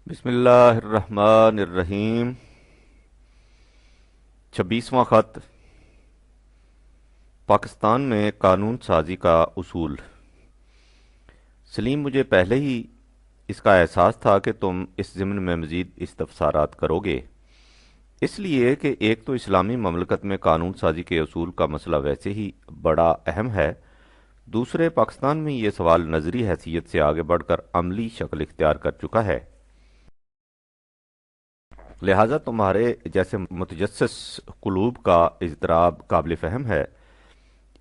بسم اللہ الرحمن الرحیم۔ 26واں خط۔ پاکستان میں قانون سازی کا اصول۔ سلیم، مجھے پہلے ہی اس کا احساس تھا کہ تم اس ضمن میں مزید استفسارات کرو گے، اس لیے کہ ایک تو اسلامی مملکت میں قانون سازی کے اصول کا مسئلہ ویسے ہی بڑا اہم ہے، دوسرے پاکستان میں یہ سوال نظری حیثیت سے آگے بڑھ کر عملی شکل اختیار کر چکا ہے، لہذا تمہارے جیسے متجسس قلوب کا اضطراب قابل فہم ہے۔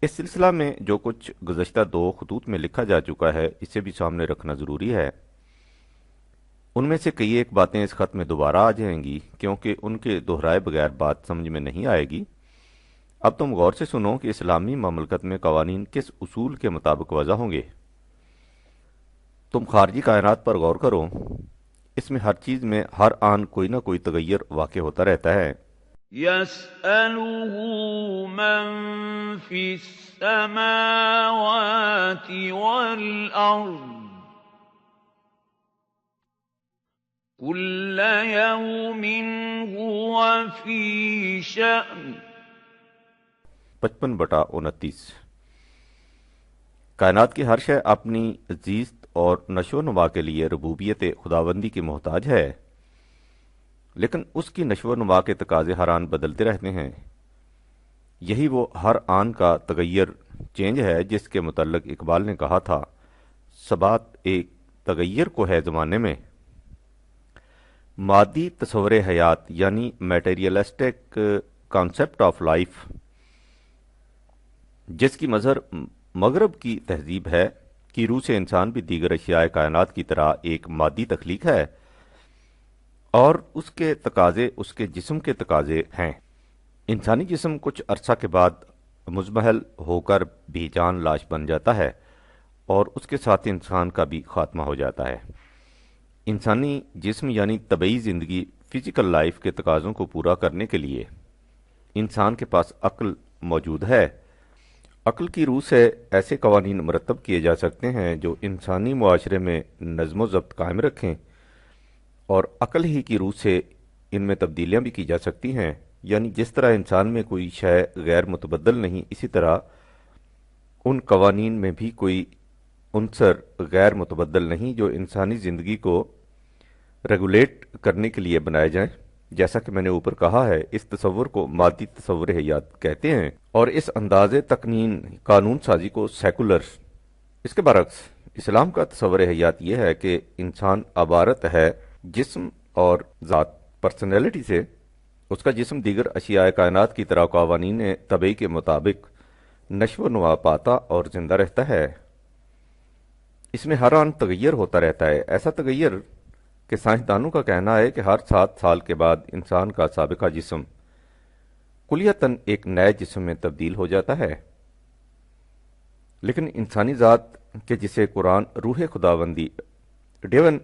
اس سلسلہ میں جو کچھ گزشتہ 2 خطوط میں لکھا جا چکا ہے اسے بھی سامنے رکھنا ضروری ہے۔ ان میں سے کئی ایک باتیں اس خط میں دوبارہ آ جائیں گی کیونکہ ان کے دہرائے بغیر بات سمجھ میں نہیں آئے گی۔ اب تم غور سے سنو کہ اسلامی مملکت میں قوانین کس اصول کے مطابق وضع ہوں گے۔ تم خارجی کائنات پر غور کرو، اس میں ہر چیز میں ہر آن کوئی نہ کوئی تغیر واقع ہوتا رہتا ہے۔ يَسْأَلُهُ مَن فِي السَّمَاوَاتِ وَالْأَرْضِ كُلَّ يَوْمٍ هُوَ فِي شَأْنٍ۔ 55/29۔ کائنات کی ہر شے اپنی زیست اور نشو و نما کے لیے ربوبیت خداوندی کی محتاج ہے، لیکن اس کی نشو و نما کے تقاضے ہر آن بدلتے رہتے ہیں۔ یہی وہ ہر آن کا تغیر چینج ہے جس کے متعلق اقبال نے کہا تھا، ثبات ایک تغیر کو ہے زمانے میں۔ مادی تصور حیات یعنی میٹیریلسٹک کانسیپٹ آف لائف، جس کی مظہر مغرب کی تہذیب ہے، کی روح سے انسان بھی دیگر اشیاء کائنات کی طرح ایک مادی تخلیق ہے اور اس کے تقاضے اس کے جسم کے تقاضے ہیں۔ انسانی جسم کچھ عرصہ کے بعد مزمحل ہو کر بے جان لاش بن جاتا ہے اور اس کے ساتھ انسان کا بھی خاتمہ ہو جاتا ہے۔ انسانی جسم یعنی طبعی زندگی فزیکل لائف کے تقاضوں کو پورا کرنے کے لیے انسان کے پاس عقل موجود ہے۔ عقل کی روح سے ایسے قوانین مرتب کیے جا سکتے ہیں جو انسانی معاشرے میں نظم و ضبط قائم رکھیں، اور عقل ہی کی روح سے ان میں تبدیلیاں بھی کی جا سکتی ہیں، یعنی جس طرح انسان میں کوئی شے غیر متبدل نہیں، اسی طرح ان قوانین میں بھی کوئی عنصر غیر متبدل نہیں جو انسانی زندگی کو ریگولیٹ کرنے کے لیے بنائے جائیں۔ جیسا کہ میں نے اوپر کہا ہے، اس تصور کو مادی تصور حیات کہتے ہیں اور اس انداز تقنین قانون سازی کو سیکولر۔ اس کے برعکس اسلام کا تصور حیات یہ ہے کہ انسان عبارت ہے جسم اور ذات پرسنالٹی سے، اس کا جسم دیگر اشیاء کائنات کی طرح قوانین طبعی کے مطابق نشو و نما پاتا اور زندہ رہتا ہے۔ اس میں ہر آن تغیر ہوتا رہتا ہے، ایسا تغیر کہ سائنسدانوں کا کہنا ہے کہ ہر 7 سال کے بعد انسان کا سابقہ جسم کلیتاً ایک نئے جسم میں تبدیل ہو جاتا ہے۔ لیکن انسانی ذات کہ جسے قرآن روح خداوندی ڈیون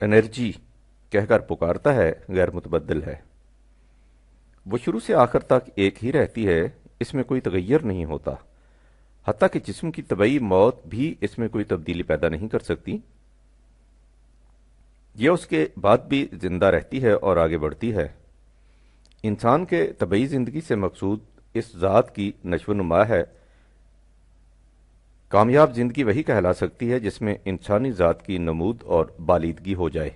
انرجی کہہ کر پکارتا ہے، غیر متبدل ہے۔ وہ شروع سے آخر تک ایک ہی رہتی ہے، اس میں کوئی تغیر نہیں ہوتا، حتیٰ کہ جسم کی طبعی موت بھی اس میں کوئی تبدیلی پیدا نہیں کر سکتی۔ یہ اس کے بعد بھی زندہ رہتی ہے اور آگے بڑھتی ہے۔ انسان کے طبعی زندگی سے مقصود اس ذات کی نشو و نما ہے۔ کامیاب زندگی وہی کہلا سکتی ہے جس میں انسانی ذات کی نمود اور بالیدگی ہو جائے۔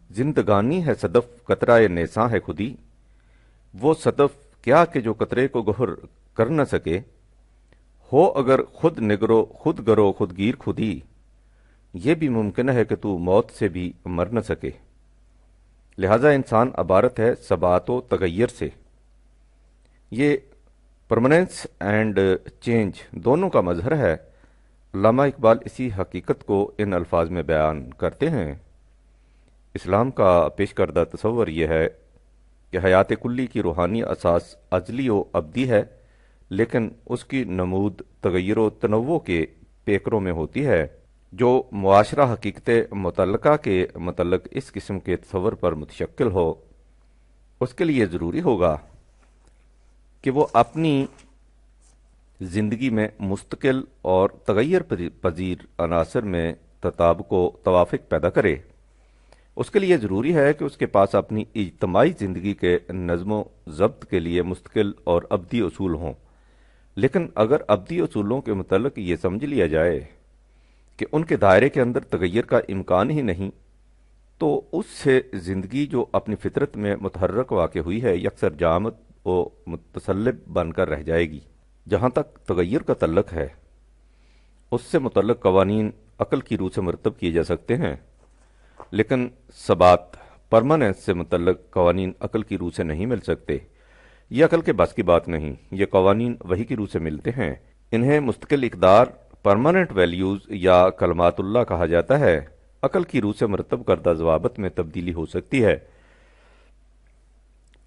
زندگانی ہے صدف قطرہ نیساں ہے خودی، وہ صدف کیا کہ جو قطرے کو گوہر کر نہ سکے، ہو اگر خود نگرو خود گرو خود گیر خودی، یہ بھی ممکن ہے کہ تو موت سے بھی مر نہ سکے۔ لہذا انسان عبارت ہے ثبات و تغیر سے۔ یہ پرماننس اینڈ چینج دونوں کا مظہر ہے۔ علامہ اقبال اسی حقیقت کو ان الفاظ میں بیان کرتے ہیں۔ اسلام کا پیش کردہ تصور یہ ہے کہ حیات کلی کی روحانی اساس ازلی و ابدی ہے، لیکن اس کی نمود تغیر و تنوع کے پیکروں میں ہوتی ہے۔ جو معاشرہ حقیقت متعلقہ کے متعلق اس قسم کے تصور پر متشکل ہو، اس کے لیے ضروری ہوگا کہ وہ اپنی زندگی میں مستقل اور تغیر پذیر عناصر میں تطابق و توافق پیدا کرے۔ اس کے لیے ضروری ہے کہ اس کے پاس اپنی اجتماعی زندگی کے نظم و ضبط کے لیے مستقل اور ابدی اصول ہوں، لیکن اگر ابدی اصولوں کے متعلق یہ سمجھ لیا جائے کہ ان کے دائرے کے اندر تغیر کا امکان ہی نہیں، تو اس سے زندگی جو اپنی فطرت میں متحرک واقع ہوئی ہے یکسر جامد و متسلب بن کر رہ جائے گی۔ جہاں تک تغیر کا تعلق ہے، اس سے متعلق قوانین عقل کی روح سے مرتب کیے جا سکتے ہیں، لیکن ثبات پرماننس سے متعلق قوانین عقل کی روح سے نہیں مل سکتے۔ یہ عقل کے بس کی بات نہیں، یہ قوانین وحی کی روح سے ملتے ہیں۔ انہیں مستقل اقدار، پرماننٹ ویلیوز یا کلمات اللہ کہا جاتا ہے۔ عقل کی روح سے مرتب کردہ ضوابط میں تبدیلی ہو سکتی ہے،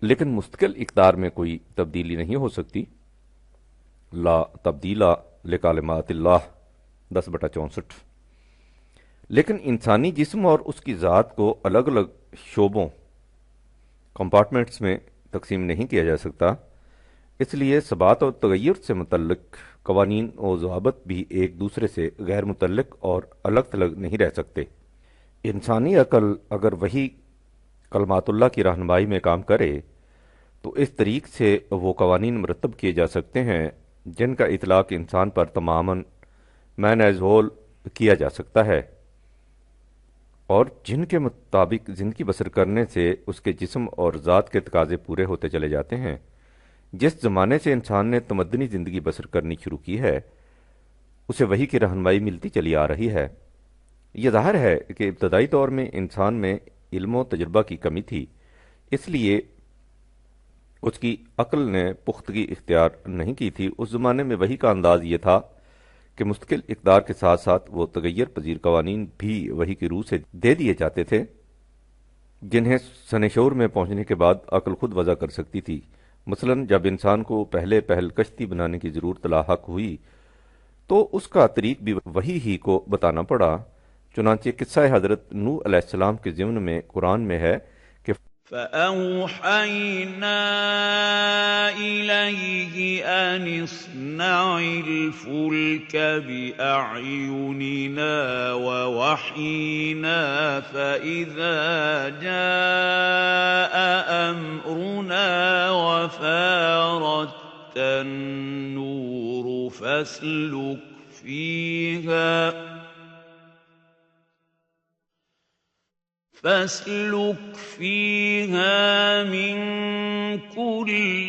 لیکن مستقل اقدار میں کوئی تبدیلی نہیں ہو سکتی۔ لا تبدیلا لکلمات اللہ 10/64۔ لیکن انسانی جسم اور اس کی ذات کو الگ الگ شعبوں، کمپارٹمنٹس میں تقسیم نہیں کیا جا سکتا، اس لیے ثبات اور تغیر سے متعلق قوانین و ضوابط بھی ایک دوسرے سے غیر متعلق اور الگ تھلگ نہیں رہ سکتے۔ انسانی عقل اگر وہی کلمات اللہ کی رہنمائی میں کام کرے تو اس طریق سے وہ قوانین مرتب کیے جا سکتے ہیں جن کا اطلاق انسان پر تماماً مین ایز ہول کیا جا سکتا ہے، اور جن کے مطابق زندگی بسر کرنے سے اس کے جسم اور ذات کے تقاضے پورے ہوتے چلے جاتے ہیں۔ جس زمانے سے انسان نے تمدنی زندگی بسر کرنی شروع کی ہے، اسے وحی کی رہنمائی ملتی چلی آ رہی ہے۔ یہ ظاہر ہے کہ ابتدائی دور میں انسان میں علم و تجربہ کی کمی تھی، اس لیے اس کی عقل نے پختگی اختیار نہیں کی تھی۔ اس زمانے میں وحی کا انداز یہ تھا کہ مستقل اقدار کے ساتھ ساتھ وہ تغیر پذیر قوانین بھی وحی کی روح سے دے دیے جاتے تھے، جنہیں سن شعور میں پہنچنے کے بعد عقل خود وضع کر سکتی تھی۔ مثلا جب انسان کو پہل کشتی بنانے کی ضرورت لاحق ہوئی تو اس کا طریق بھی وحی ہی کو بتانا پڑا۔ چنانچہ قصہ حضرت نوح علیہ السلام کے ضمن میں قرآن میں ہے کہ فَأَوْحَيْنَا إِلَيْهِ أَنِ اصْنَعِ الْفُلْكَ بِأَعْيُنِنَا وَوَحْيِنَا فَإِذَا جَاءَ أَمْرُنَا وَفَارَتِ النُّورُ فاسلك فيها من كل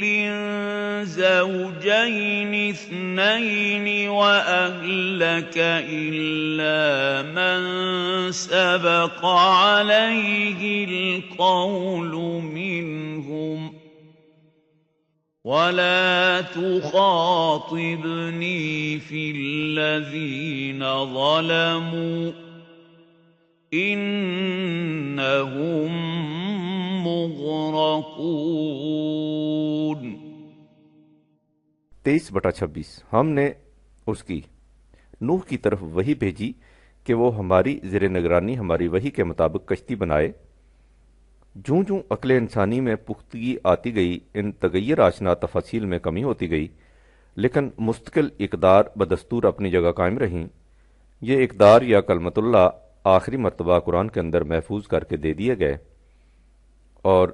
زوجين اثنين وأهلك إلا من سبق عليه القول منهم ولا تخاطبني في الذين ظلموا انہم مغرقون۔ 23/26 ہم نے اس کی نوح کی طرف وحی بھیجی کہ وہ ہماری زیر نگرانی ہماری وحی کے مطابق کشتی بنائے۔ جوں جوں عقل انسانی میں پختگی آتی گئی، ان تغیر آشنا تفاصیل میں کمی ہوتی گئی، لیکن مستقل اقدار بدستور اپنی جگہ قائم رہیں۔ یہ اقدار یا کلمت اللہ آخری مرتبہ قرآن کے اندر محفوظ کر کے دے دیے گئے، اور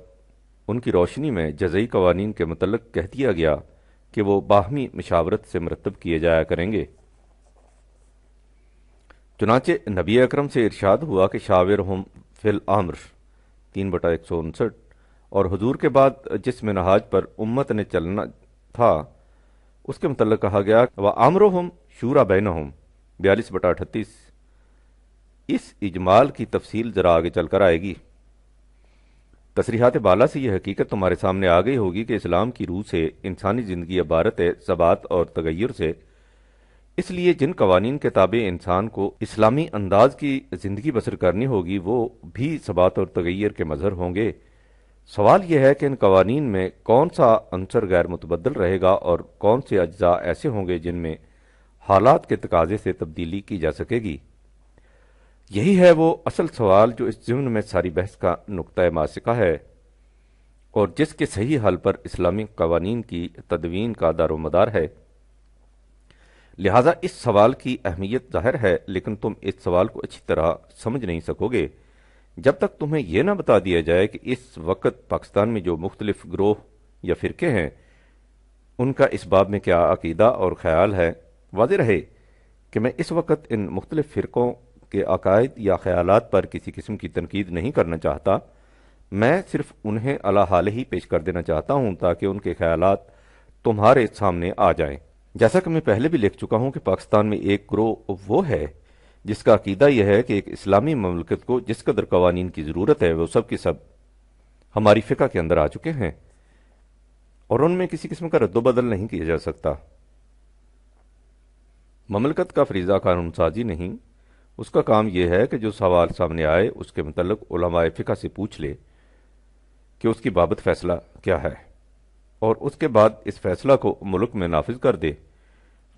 ان کی روشنی میں جزئی قوانین کے متعلق کہہ دیا گیا کہ وہ باہمی مشاورت سے مرتب کیے جایا کریں گے۔ چنانچہ نبی اکرم سے ارشاد ہوا کہ شاورہم فی الامر 3/159، اور حضور کے بعد جس منہاج پر امت نے چلنا تھا اس کے متعلق کہا گیا وَأَمْرُهُمْ شُورَى بَيْنَهُمْ 42/38۔ اس اجمال کی تفصیل ذرا آگے چل کر آئے گی۔ تصریحات بالا سے یہ حقیقت تمہارے سامنے آ گئی ہوگی کہ اسلام کی روح سے انسانی زندگی عبارت ہے ثبات اور تغیر سے، اس لیے جن قوانین کے تابع انسان کو اسلامی انداز کی زندگی بسر کرنی ہوگی وہ بھی ثبات اور تغیر کے مظہر ہوں گے۔ سوال یہ ہے کہ ان قوانین میں کون سا عنصر غیر متبدل رہے گا اور کون سے اجزاء ایسے ہوں گے جن میں حالات کے تقاضے سے تبدیلی کی جا سکے گی۔ یہی ہے وہ اصل سوال جو اس ضمن میں ساری بحث کا نقطہ ماسکہ ہے، اور جس کے صحیح حل پر اسلامی قوانین کی تدوین کا دار و مدار ہے۔ لہذا اس سوال کی اہمیت ظاہر ہے، لیکن تم اس سوال کو اچھی طرح سمجھ نہیں سکو گے جب تک تمہیں یہ نہ بتا دیا جائے کہ اس وقت پاکستان میں جو مختلف گروہ یا فرقے ہیں ان کا اس باب میں کیا عقیدہ اور خیال ہے، واضح رہے کہ میں اس وقت ان مختلف فرقوں کے عقائد یا خیالات پر کسی قسم کی تنقید نہیں کرنا چاہتا، میں صرف انہیں علی حال ہی پیش کر دینا چاہتا ہوں تاکہ ان کے خیالات تمہارے سامنے آ جائیں۔ جیسا کہ میں پہلے بھی لکھ چکا ہوں کہ پاکستان میں ایک گروہ وہ ہے جس کا عقیدہ یہ ہے کہ ایک اسلامی مملکت کو جس قدر قوانین کی ضرورت ہے وہ سب کی سب ہماری فقہ کے اندر آ چکے ہیں اور ان میں کسی قسم کا رد و بدل نہیں کیا جا سکتا۔ مملکت کا فریضہ قانون سازی نہیں، اس کا کام یہ ہے کہ جو سوال سامنے آئے اس کے متعلق علماء فقہ سے پوچھ لے کہ اس کی بابت فیصلہ کیا ہے اور اس کے بعد اس فیصلہ کو ملک میں نافذ کر دے۔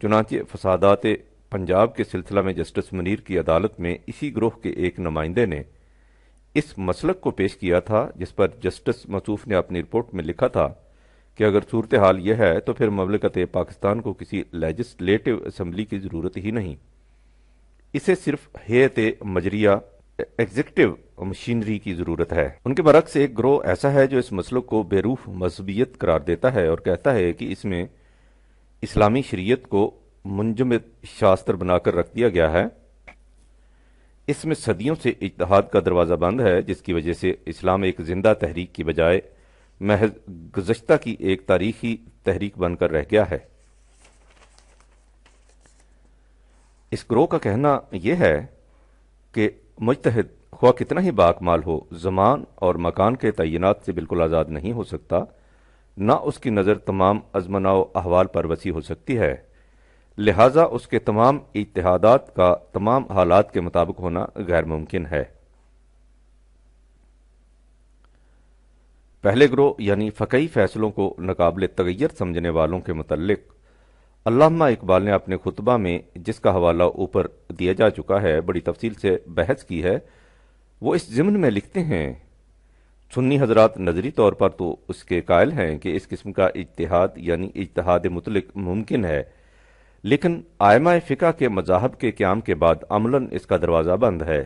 چنانچہ فسادات پنجاب کے سلسلہ میں جسٹس منیر کی عدالت میں اسی گروہ کے ایک نمائندے نے اس مسلک کو پیش کیا تھا جس پر جسٹس موصوف نے اپنی رپورٹ میں لکھا تھا کہ اگر صورتحال یہ ہے تو پھر مملکت پاکستان کو کسی لیجسلیٹو اسمبلی کی ضرورت ہی نہیں، اسے صرف ہیئت مجریہ ایگزیکٹو مشینری کی ضرورت ہے۔ ان کے برعکس ایک گروہ ایسا ہے جو اس مسلک کو بے روح مذہبیت قرار دیتا ہے اور کہتا ہے کہ اس میں اسلامی شریعت کو منجمد شاستر بنا کر رکھ دیا گیا ہے، اس میں صدیوں سے اجتہاد کا دروازہ بند ہے، جس کی وجہ سے اسلام ایک زندہ تحریک کی بجائے محض گزشتہ کی ایک تاریخی تحریک بن کر رہ گیا ہے۔ اس گروہ کا کہنا یہ ہے کہ مجتہد خواہ کتنا ہی باکمال ہو، زمان اور مکان کے تعینات سے بالکل آزاد نہیں ہو سکتا، نہ اس کی نظر تمام ازمنہ و احوال پر وسیع ہو سکتی ہے، لہذا اس کے تمام اجتہادات کا تمام حالات کے مطابق ہونا غیر ممکن ہے۔ پہلے گروہ یعنی فقہی فیصلوں کو ناقابل تغیر سمجھنے والوں کے متعلق علامہ اقبال نے اپنے خطبہ میں، جس کا حوالہ اوپر دیا جا چکا ہے، بڑی تفصیل سے بحث کی ہے۔ وہ اس ضمن میں لکھتے ہیں، سنی حضرات نظری طور پر تو اس کے قائل ہیں کہ اس قسم کا اجتہاد یعنی اجتہاد مطلق ممکن ہے، لیکن ائمہ فقہ کے مذاہب کے قیام کے بعد عملاً اس کا دروازہ بند ہے،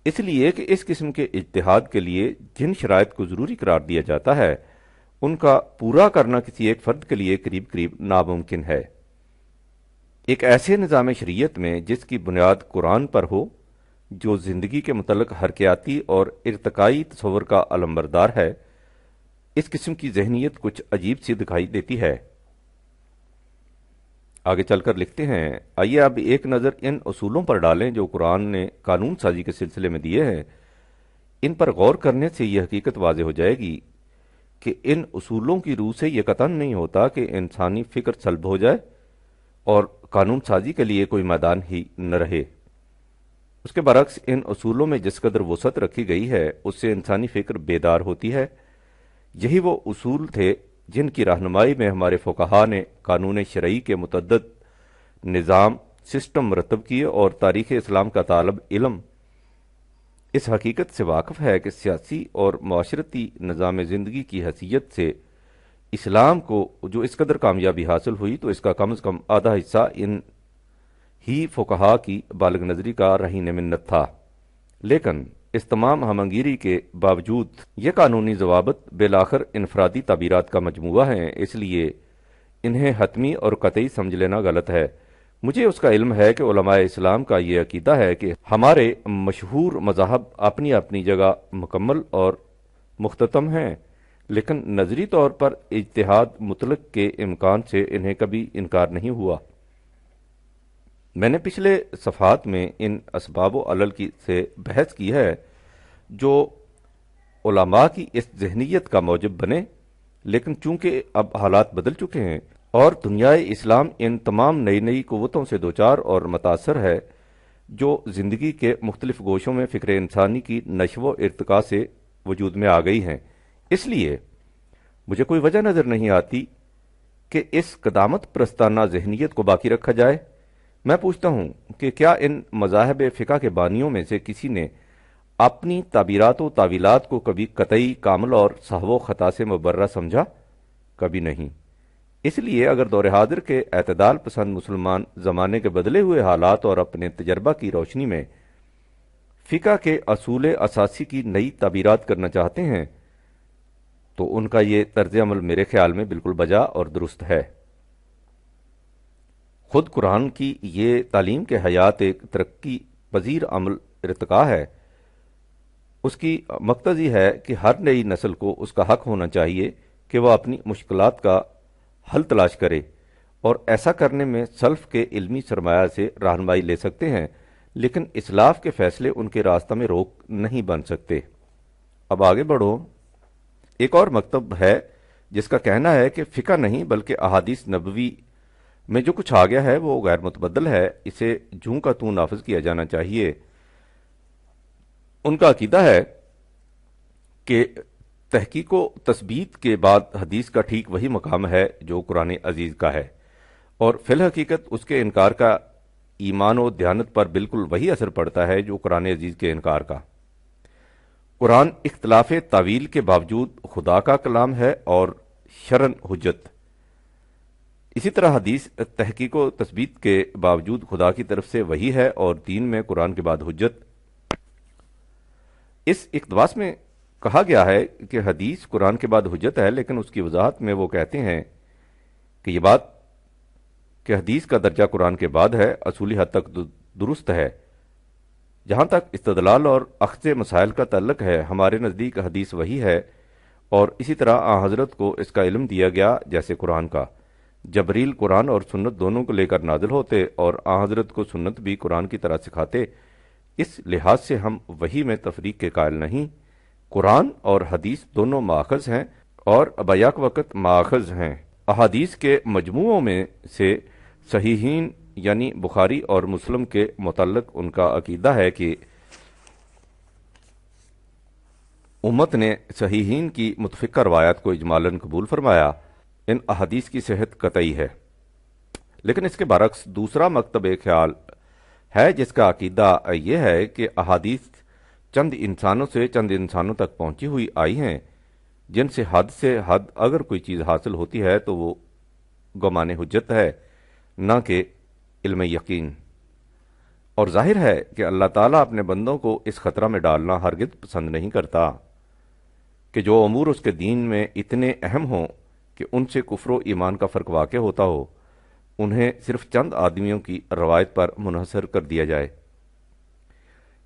اس لیے کہ اس قسم کے اجتہاد کے لیے جن شرائط کو ضروری قرار دیا جاتا ہے ان کا پورا کرنا کسی ایک فرد کے لیے قریب قریب ناممکن ہے۔ ایک ایسے نظام شریعت میں جس کی بنیاد قرآن پر ہو، جو زندگی کے متعلق حرکیاتی اور ارتقائی تصور کا علمبردار ہے، اس قسم کی ذہنیت کچھ عجیب سی دکھائی دیتی ہے۔ آگے چل کر لکھتے ہیں، آئیے اب ایک نظر ان اصولوں پر ڈالیں جو قرآن نے قانون سازی کے سلسلے میں دیے ہیں۔ ان پر غور کرنے سے یہ حقیقت واضح ہو جائے گی کہ ان اصولوں کی روح سے یہ قطعاً نہیں ہوتا کہ انسانی فکر سلب ہو جائے اور قانون سازی کے لیے کوئی میدان ہی نہ رہے۔ اس کے برعکس ان اصولوں میں جس قدر وسعت رکھی گئی ہے اس سے انسانی فکر بیدار ہوتی ہے۔ یہی وہ اصول تھے جن کی رہنمائی میں ہمارے فقہا نے قانون شرعی کے متعدد نظام سسٹم مرتب کیے، اور تاریخ اسلام کا طالب علم اس حقیقت سے واقف ہے کہ سیاسی اور معاشرتی نظام زندگی کی حیثیت سے اسلام کو جو اس قدر کامیابی حاصل ہوئی تو اس کا کم از کم آدھا حصہ ان ہی فقہا کی بالغ نظری کا رہین منت تھا۔ لیکن اس تمام ہمانگیری کے باوجود یہ قانونی ضوابط بالآخر انفرادی تعبیرات کا مجموعہ ہیں، اس لیے انہیں حتمی اور قطعی سمجھ لینا غلط ہے۔ مجھے اس کا علم ہے کہ علماء اسلام کا یہ عقیدہ ہے کہ ہمارے مشہور مذاہب اپنی اپنی جگہ مکمل اور مختتم ہیں، لیکن نظری طور پر اجتہاد مطلق کے امکان سے انہیں کبھی انکار نہیں ہوا۔ میں نے پچھلے صفحات میں ان اسباب و علل سے بحث کی ہے جو علماء کی اس ذہنیت کا موجب بنے، لیکن چونکہ اب حالات بدل چکے ہیں اور دنیائے اسلام ان تمام نئی نئی قوتوں سے دوچار اور متاثر ہے جو زندگی کے مختلف گوشوں میں فکر انسانی کی نشو و ارتقاء سے وجود میں آ گئی ہیں، اس لیے مجھے کوئی وجہ نظر نہیں آتی کہ اس قدامت پرستانہ ذہنیت کو باقی رکھا جائے۔ میں پوچھتا ہوں کہ کیا ان مذاہب فقہ کے بانیوں میں سے کسی نے اپنی تعبیرات و تعویلات کو کبھی قطعی کامل اور صحو و خطا سے مبرہ سمجھا؟ کبھی نہیں۔ اس لیے اگر دور حاضر کے اعتدال پسند مسلمان زمانے کے بدلے ہوئے حالات اور اپنے تجربہ کی روشنی میں فقہ کے اصول اساسی کی نئی تعبیرات کرنا چاہتے ہیں تو ان کا یہ طرز عمل میرے خیال میں بالکل بجا اور درست ہے۔ خود قرآن کی یہ تعلیم کہ حیات ایک ترقی پذیر عمل ارتقاء ہے، اس کی مقتضی ہے کہ ہر نئی نسل کو اس کا حق ہونا چاہیے کہ وہ اپنی مشکلات کا حل تلاش کرے، اور ایسا کرنے میں سلف کے علمی سرمایہ سے رہنمائی لے سکتے ہیں، لیکن اسلاف کے فیصلے ان کے راستہ میں روک نہیں بن سکتے۔ اب آگے بڑھو۔ ایک اور مکتب ہے جس کا کہنا ہے کہ فقہ نہیں بلکہ احادیث نبوی میں جو کچھ آ گیا ہے وہ غیر متبدل ہے، اسے جوں کا توں نافذ کیا جانا چاہیے۔ ان کا عقیدہ ہے کہ تحقیق و تثبیت کے بعد حدیث کا ٹھیک وہی مقام ہے جو قرآن عزیز کا ہے، اور فی الحقیقت اس کے انکار کا ایمان و دیانت پر بالکل وہی اثر پڑتا ہے جو قرآن عزیز کے انکار کا۔ قرآن اختلاف تعویل کے باوجود خدا کا کلام ہے اور شرعن حجت۔ اسی طرح حدیث تحقیق و تثبیت کے باوجود خدا کی طرف سے وحی ہے اور دین میں قرآن کے بعد حجت۔ اس اقتباس میں کہا گیا ہے کہ حدیث قرآن کے بعد حجت ہے، لیکن اس کی وضاحت میں وہ کہتے ہیں کہ یہ بات کہ حدیث کا درجہ قرآن کے بعد ہے اصولی حد تک درست ہے۔ جہاں تک استدلال اور اخذ مسائل کا تعلق ہے، ہمارے نزدیک حدیث وحی ہے، اور اسی طرح آن حضرت کو اس کا علم دیا گیا جیسے قرآن کا۔ جبریل قرآن اور سنت دونوں کو لے کر نازل ہوتے اور آن حضرت کو سنت بھی قرآن کی طرح سکھاتے۔ اس لحاظ سے ہم وحی میں تفریق کے قائل نہیں۔ قرآن اور حدیث دونوں ماخذ ہیں اور بیک وقت ماخذ ہیں۔ احادیث کے مجموعوں میں سے صحیحین یعنی بخاری اور مسلم کے متعلق ان کا عقیدہ ہے کہ امت نے صحیحین کی متفقہ روایات کو اجمالاً قبول فرمایا، ان احادیث کی صحت قطعی ہے۔ لیکن اس کے برعکس دوسرا مکتب خیال ہے جس کا عقیدہ یہ ہے کہ احادیث چند انسانوں سے چند انسانوں تک پہنچی ہوئی آئی ہیں، جن سے حد اگر کوئی چیز حاصل ہوتی ہے تو وہ گمان حجت ہے، نہ کہ علم یقین۔ اور ظاہر ہے کہ اللہ تعالیٰ اپنے بندوں کو اس خطرہ میں ڈالنا ہرگز پسند نہیں کرتا کہ جو امور اس کے دین میں اتنے اہم ہوں کہ ان سے کفر و ایمان کا فرق واقع ہوتا ہو، انہیں صرف چند آدمیوں کی روایت پر منحصر کر دیا جائے۔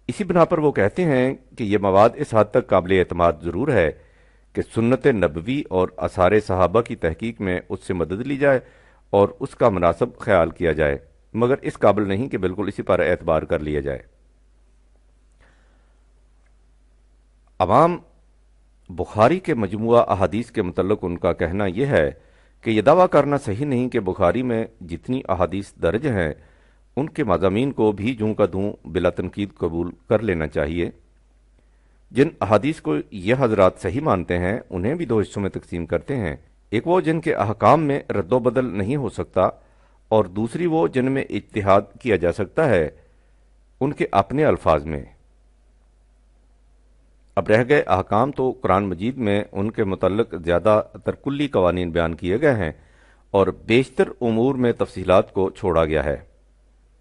اسی بنا پر وہ کہتے ہیں کہ یہ مواد اس حد تک قابل اعتماد ضرور ہے کہ سنت نبوی اور آثار صحابہ کی تحقیق میں اس سے مدد لی جائے اور اس کا مناسب خیال کیا جائے، مگر اس قابل نہیں کہ بالکل اسی پر اعتبار کر لیا جائے۔ عوام بخاری کے مجموعہ احادیث کے متعلق ان کا کہنا یہ ہے کہ یہ دعویٰ کرنا صحیح نہیں کہ بخاری میں جتنی احادیث درج ہیں ان کے مضامین کو بھی جوں کا دوں بلا تنقید قبول کر لینا چاہیے۔ جن احادیث کو یہ حضرات صحیح مانتے ہیں انہیں بھی دو حصوں میں تقسیم کرتے ہیں، ایک وہ جن کے احکام میں رد و بدل نہیں ہو سکتا، اور دوسری وہ جن میں اجتہاد کیا جا سکتا ہے ان کے اپنے الفاظ میں۔ اب رہ گئے احکام تو قرآن مجید میں ان کے متعلق زیادہ تر کلی قوانین بیان کیے گئے ہیں اور بیشتر امور میں تفصیلات کو چھوڑا گیا ہے۔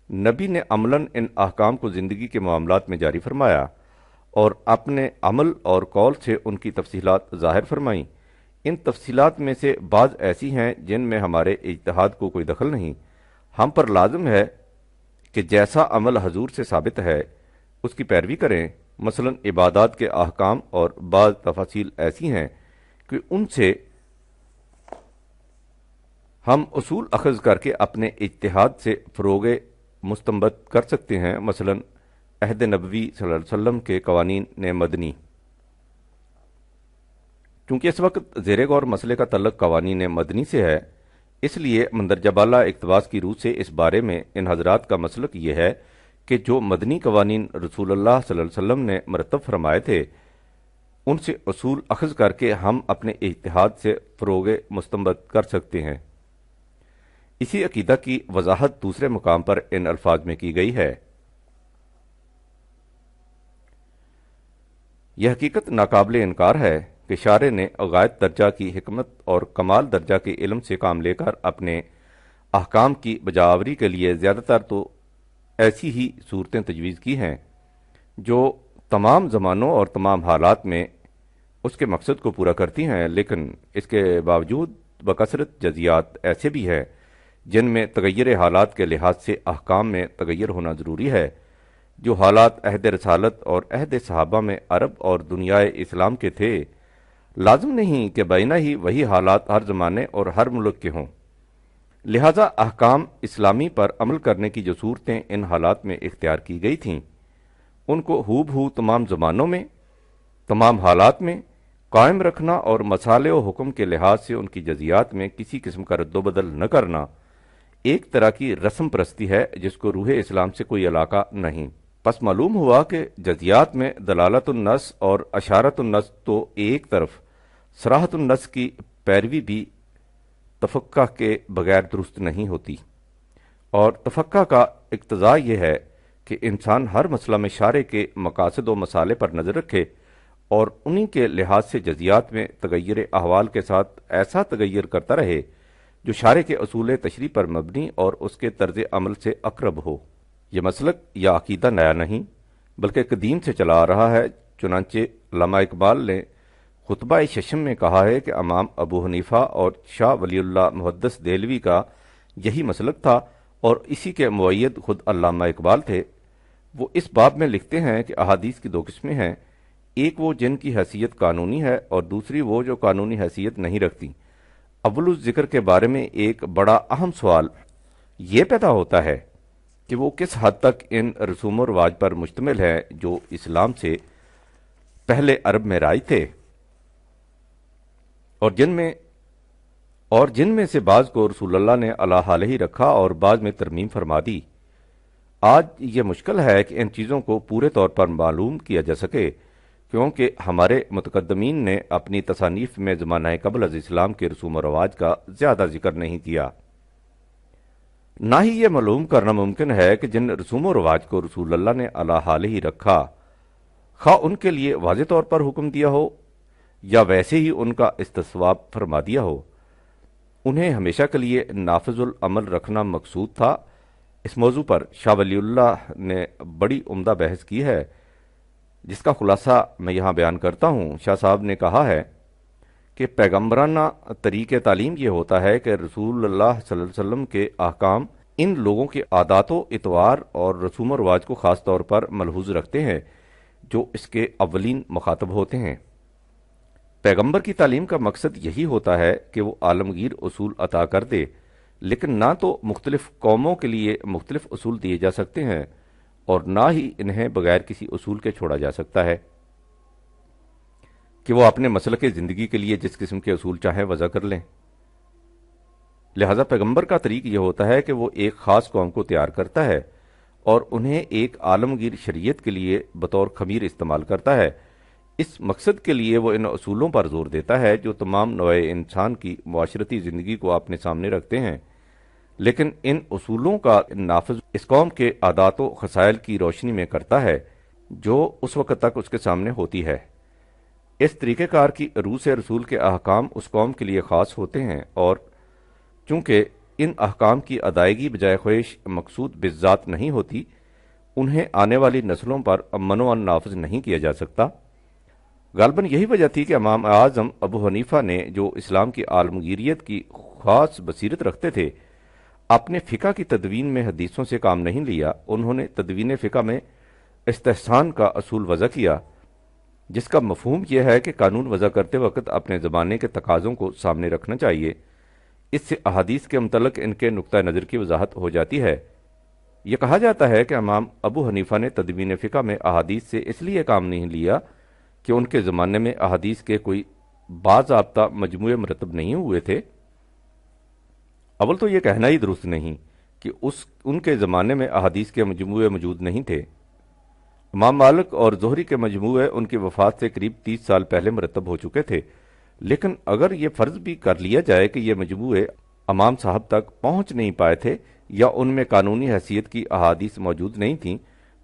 نبی نے عملاً ان احکام کو زندگی کے معاملات میں جاری فرمایا اور اپنے عمل اور قول سے ان کی تفصیلات ظاہر فرمائیں۔ ان تفصیلات میں سے بعض ایسی ہیں جن میں ہمارے اجتہاد کو کوئی دخل نہیں، ہم پر لازم ہے کہ جیسا عمل حضور سے ثابت ہے اس کی پیروی کریں۔ مثلا عبادات کے احکام اور بعض تفاصیل ایسی ہیں کہ ان سے ہم اصول اخذ کر کے اپنے اجتہاد سے فروغ مستنبط کر سکتے ہیں۔ مثلا عہد نبوی صلی اللہ علیہ وسلم کے قوانین مدنی، چونکہ اس وقت زیر غور مسئلے کا تعلق قوانین مدنی سے ہے، اس لیے مندرجہ بالا اقتباس کی روح سے اس بارے میں ان حضرات کا مسلک یہ ہے کہ جو مدنی قوانین رسول اللہ صلی اللہ علیہ وسلم نے مرتب فرمائے تھے ان سے اصول اخذ کر کے ہم اپنے اجتہاد سے فروغ مستنبط کر سکتے ہیں۔ اسی عقیدہ کی وضاحت دوسرے مقام پر ان الفاظ میں کی گئی ہے۔ یہ حقیقت ناقابل انکار ہے کہ شارع نے غایت درجہ کی حکمت اور کمال درجہ کے علم سے کام لے کر اپنے احکام کی بجاوری کے لیے زیادہ تر تو ایسی ہی صورتیں تجویز کی ہیں جو تمام زمانوں اور تمام حالات میں اس کے مقصد کو پورا کرتی ہیں، لیکن اس کے باوجود بکثرت جزیات ایسے بھی ہیں جن میں تغیر حالات کے لحاظ سے احکام میں تغیر ہونا ضروری ہے، جو حالات عہد رسالت اور عہد صحابہ میں عرب اور دنیائے اسلام کے تھے، لازم نہیں کہ بینہ ہی وہی حالات ہر زمانے اور ہر ملک کے ہوں۔ لہذا احکام اسلامی پر عمل کرنے کی جو صورتیں ان حالات میں اختیار کی گئی تھیں، ان کو ہو بہو تمام زمانوں میں، تمام حالات میں قائم رکھنا اور مسالے و حکم کے لحاظ سے ان کی جزیات میں کسی قسم کا رد و بدل نہ کرنا ایک طرح کی رسم پرستی ہے جس کو روح اسلام سے کوئی علاقہ نہیں۔ پس معلوم ہوا کہ جزیات میں دلالت النص اور اشارت النص تو ایک طرف، صراحت النص کی پیروی بھی تفقہ کے بغیر درست نہیں ہوتی، اور تفقہ کا اقتضاء یہ ہے کہ انسان ہر مسئلہ میں شارع کے مقاصد و مسالے پر نظر رکھے اور انہی کے لحاظ سے جزیات میں تغیر احوال کے ساتھ ایسا تغیر کرتا رہے جو شارع کے اصول تشریع پر مبنی اور اس کے طرز عمل سے اقرب ہو۔ یہ مسلک یا عقیدہ نیا نہیں بلکہ قدیم سے چلا آ رہا ہے، چنانچہ علامہ اقبال نے خطبہ ششم میں کہا ہے کہ امام ابو حنیفہ اور شاہ ولی اللہ محدث دہلوی کا یہی مسلک تھا، اور اسی کے مؤید خود علامہ اقبال تھے۔ وہ اس باب میں لکھتے ہیں کہ احادیث کی دو قسمیں ہیں، ایک وہ جن کی حیثیت قانونی ہے اور دوسری وہ جو قانونی حیثیت نہیں رکھتی۔ اول الذکر کے بارے میں ایک بڑا اہم سوال یہ پیدا ہوتا ہے کہ وہ کس حد تک ان رسوم و رواج پر مشتمل ہے جو اسلام سے پہلے عرب میں رائج تھے، اور جن میں سے بعض کو رسول اللہ نے علی حالہ ہی رکھا اور بعض میں ترمیم فرما دی۔ آج یہ مشکل ہے کہ ان چیزوں کو پورے طور پر معلوم کیا جا سکے، کیونکہ ہمارے متقدمین نے اپنی تصانیف میں زمانہ قبل از اسلام کے رسوم و رواج کا زیادہ ذکر نہیں کیا۔ نہ ہی یہ معلوم کرنا ممکن ہے کہ جن رسوم و رواج کو رسول اللہ نے علی حالہ ہی رکھا، خواہ ان کے لیے واضح طور پر حکم دیا ہو یا ویسے ہی ان کا استصواب فرما دیا ہو، انہیں ہمیشہ کے لیے نافذ العمل رکھنا مقصود تھا۔ اس موضوع پر شاہ ولی اللہ نے بڑی عمدہ بحث کی ہے، جس کا خلاصہ میں یہاں بیان کرتا ہوں۔ شاہ صاحب نے کہا ہے کہ پیغمبرانہ طریق تعلیم یہ ہوتا ہے کہ رسول اللہ صلی اللہ علیہ وسلم کے احکام ان لوگوں کے عادات و اطوار اور رسوم و رواج کو خاص طور پر ملحوظ رکھتے ہیں جو اس کے اولین مخاطب ہوتے ہیں۔ پیغمبر کی تعلیم کا مقصد یہی ہوتا ہے کہ وہ عالمگیر اصول عطا کر دے، لیکن نہ تو مختلف قوموں کے لیے مختلف اصول دیے جا سکتے ہیں اور نہ ہی انہیں بغیر کسی اصول کے چھوڑا جا سکتا ہے کہ وہ اپنے مسلک زندگی کے لیے جس قسم کے اصول چاہیں وضع کر لیں۔ لہذا پیغمبر کا طریق یہ ہوتا ہے کہ وہ ایک خاص قوم کو تیار کرتا ہے اور انہیں ایک عالمگیر شریعت کے لیے بطور خمیر استعمال کرتا ہے۔ اس مقصد کے لیے وہ ان اصولوں پر زور دیتا ہے جو تمام نوع انسان کی معاشرتی زندگی کو اپنے سامنے رکھتے ہیں، لیکن ان اصولوں کا نافذ اس قوم کے عادات و خصائل کی روشنی میں کرتا ہے جو اس وقت تک اس کے سامنے ہوتی ہے۔ اس طریقہ کار کی روح سے رسول کے احکام اس قوم کے لیے خاص ہوتے ہیں، اور چونکہ ان احکام کی ادائیگی بجائے خواہش مقصود بالذات نہیں ہوتی، انہیں آنے والی نسلوں پر منوعاً نافذ نہیں کیا جا سکتا۔ غالباً یہی وجہ تھی کہ امام اعظم ابو حنیفہ نے، جو اسلام کی عالمگیریت کی خاص بصیرت رکھتے تھے، اپنے فقہ کی تدوین میں حدیثوں سے کام نہیں لیا۔ انہوں نے تدوین فقہ میں استحسان کا اصول وضع کیا، جس کا مفہوم یہ ہے کہ قانون وضع کرتے وقت اپنے زمانے کے تقاضوں کو سامنے رکھنا چاہیے۔ اس سے احادیث کے متعلق ان کے نقطہ نظر کی وضاحت ہو جاتی ہے۔ یہ کہا جاتا ہے کہ امام ابو حنیفہ نے تدوین فقہ میں احادیث سے اس لیے کام نہیں لیا کہ ان کے زمانے میں احادیث کے کوئی باضابطہ مجموعے مرتب نہیں ہوئے تھے۔ اول تو یہ کہنا ہی درست نہیں کہ ان کے زمانے میں احادیث کے مجموعے موجود نہیں تھے۔ امام مالک اور زہری کے مجموعے ان کی وفات سے قریب 30 سال پہلے مرتب ہو چکے تھے، لیکن اگر یہ فرض بھی کر لیا جائے کہ یہ مجموعے امام صاحب تک پہنچ نہیں پائے تھے یا ان میں قانونی حیثیت کی احادیث موجود نہیں تھیں،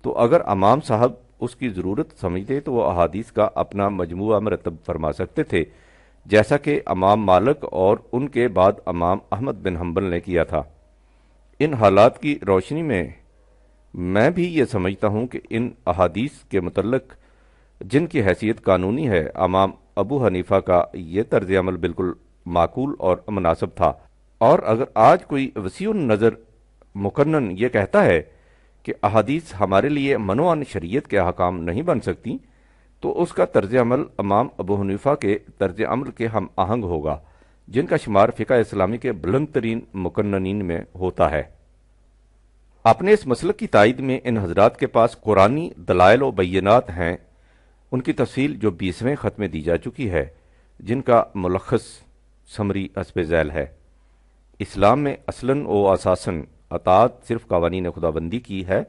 تو اگر امام صاحب اس کی ضرورت سمجھتے تو وہ احادیث کا اپنا مجموعہ مرتب فرما سکتے تھے، جیسا کہ امام مالک اور ان کے بعد امام احمد بن حنبل نے کیا تھا۔ ان حالات کی روشنی میں میں بھی یہ سمجھتا ہوں کہ ان احادیث کے متعلق جن کی حیثیت قانونی ہے، امام ابو حنیفہ کا یہ طرز عمل بالکل معقول اور مناسب تھا، اور اگر آج کوئی وسیع النظر مقنن یہ کہتا ہے کہ احادیث ہمارے لیے منوعن شریعت کے احکام نہیں بن سکتی، تو اس کا طرز عمل امام ابو حنیفہ کے طرز عمل کے ہم آہنگ ہوگا، جن کا شمار فقہ اسلامی کے بلند ترین مقننین میں ہوتا ہے۔ اپنے اس مسلک کی تائید میں ان حضرات کے پاس قرآنی دلائل و بینات ہیں، ان کی تفصیل جو 20ویں خط میں دی جا چکی ہے، جن کا ملخص سمری حسب ذیل ہے۔ اسلام میں اصلاً و اساساً اطاعت صرف قوانین خدابندی کی ہے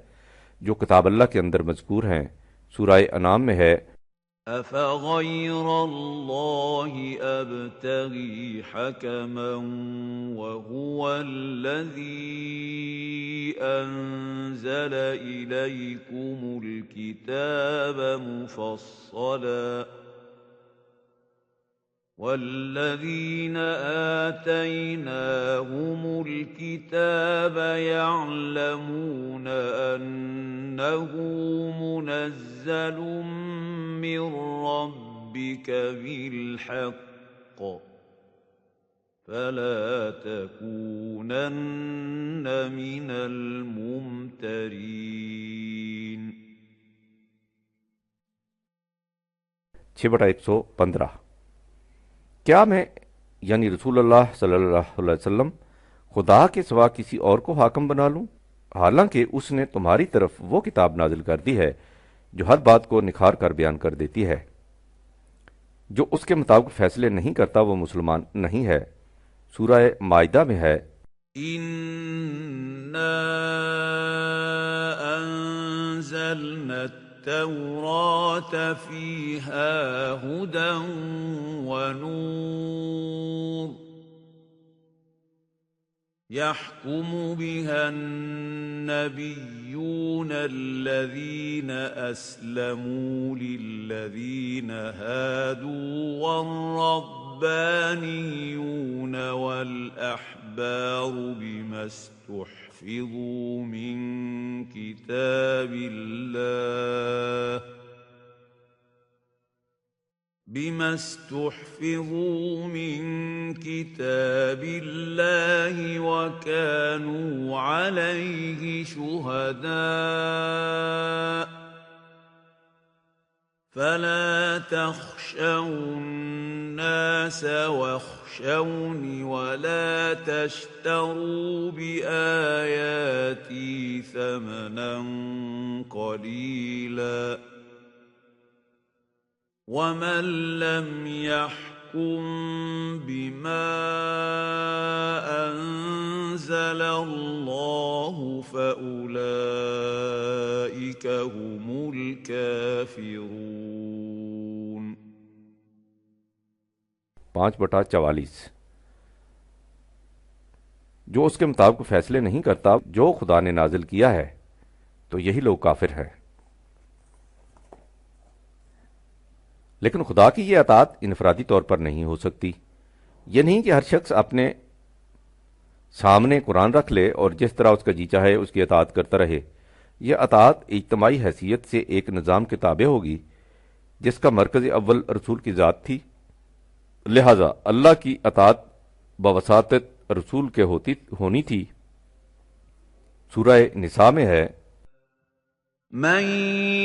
جو کتاب اللہ کے اندر مذکور ہیں۔ سورہ انعام میں ہے، أَفَغَيْرَ اللَّهِ أَبْتَغِي حَكَمًا وَهُوَ الَّذِي أَنزَلَ إِلَيْكُمُ الْكِتَابَ مُفَصَّلًا وَالَّذِينَ آتَيْنَاهُمُ الْكِتَابَ يَعْلَمُونَ أَنَّهُ مُنَزَّلٌ مِّن رَّبِّكَ بِالْحَقِّ فَلَا تَكُونَنَّ مِنَ الْمُمْتَرِينَ۔ 6/115۔ کیا میں یعنی رسول اللہ صلی اللہ علیہ وسلم خدا کے سوا کسی اور کو حاکم بنا لوں، حالانکہ اس نے تمہاری طرف وہ کتاب نازل کر دی ہے جو ہر بات کو نکھار کر بیان کر دیتی ہے۔ جو اس کے مطابق فیصلے نہیں کرتا وہ مسلمان نہیں ہے۔ سورہ مائدہ میں ہے، إِنَّا أَنزَلْنَا التَّوْرَاةَ فِيهَا هُدًى وَنُورٌ يَحْكُمُ بِهَا النَّبِيُّونَ الَّذِينَ أَسْلَمُوا لِلَّذِينَ هَادُوا وَالرَّبَّانِيُّونَ وَالْأَحْبَارُ بِمَا اسْتُحْفِظُوا مِنْ كِتَابِ اللَّهِ وَكَانُوا عَلَيْهِ شُهَدَاءَ فَلَا تَخْشَوُا النَّاسَ وَاخْشَوْنِ وَلَا تَشْتَرُوا بِآيَاتِي ثَمَنًا قَلِيلًا وَمَن لَّمْ يَحْكُم بِمَا أَنزَلَ اللَّهُ فَأُولَٰئِكَ هُمُ الْكَافِرُونَ۔ 5/44۔ جو اس کے مطابق فیصلے نہیں کرتا جو خدا نے نازل کیا ہے تو یہی لوگ کافر ہیں۔ لیکن خدا کی یہ اطاعت انفرادی طور پر نہیں ہو سکتی۔ یہ نہیں کہ ہر شخص اپنے سامنے قرآن رکھ لے اور جس طرح اس کا جی چاہے اس کی اطاعت کرتا رہے۔ یہ اطاعت اجتماعی حیثیت سے ایک نظام کے تابع ہوگی جس کا مرکز اول رسول کی ذات تھی، لہذا اللہ کی اطاعت بواسطت رسول کے ہونی تھی۔ سورہ نساء میں ہے، من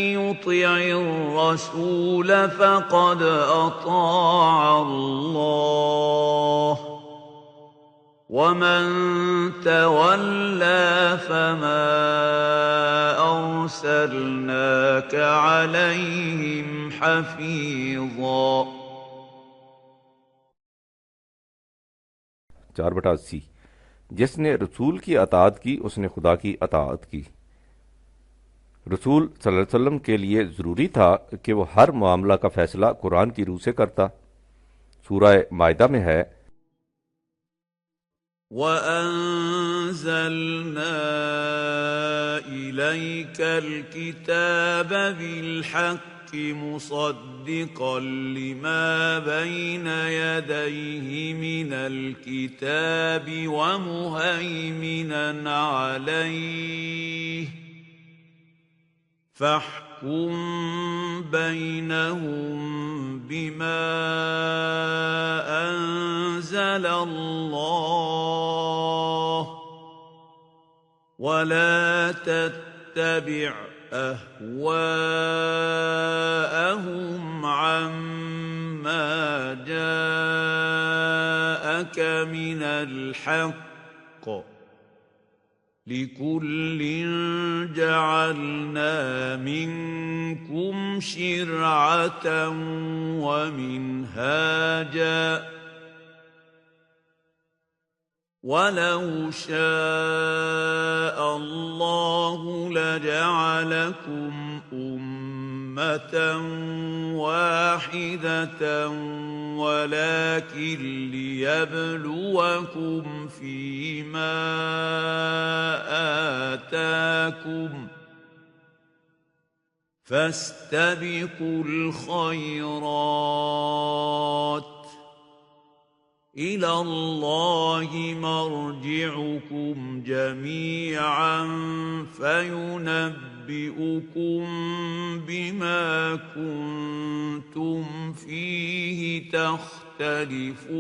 يطع الرسول فقد اطاع الله ومن تولى فما ارسلناك عليهم حفيظا۔ 4/80۔ جس نے رسول کی اطاعت کی اس نے خدا کی اطاعت کی۔ رسول صلی اللہ علیہ وسلم کے لیے ضروری تھا کہ وہ ہر معاملہ کا فیصلہ قرآن کی روح سے کرتا۔ سورہ مائدہ میں ہے، وَأَنزَلْنَا إِلَيْكَ الْكِتَابَ بِالْحَقِّ مُصَدِّقًا لِمَا بَيْنَ يَدَيْهِ مِنَ الْكِتَابِ وَمُهَيْمِنًا عَلَيْهِ فاحكم بينهم بما أنزل الله ولا تتبع أهواءهم عما جاءك من الحق لكل جعلنا منكم شرعة ومنهاجا ولو شاء الله لجعلكم أمة واحدة ولكن ليبلوكم فيما آتاكم فاستبقوا الخيرات إلى الله مرجعكم جميعا فينبئكم بما كنتم فيه تختلفون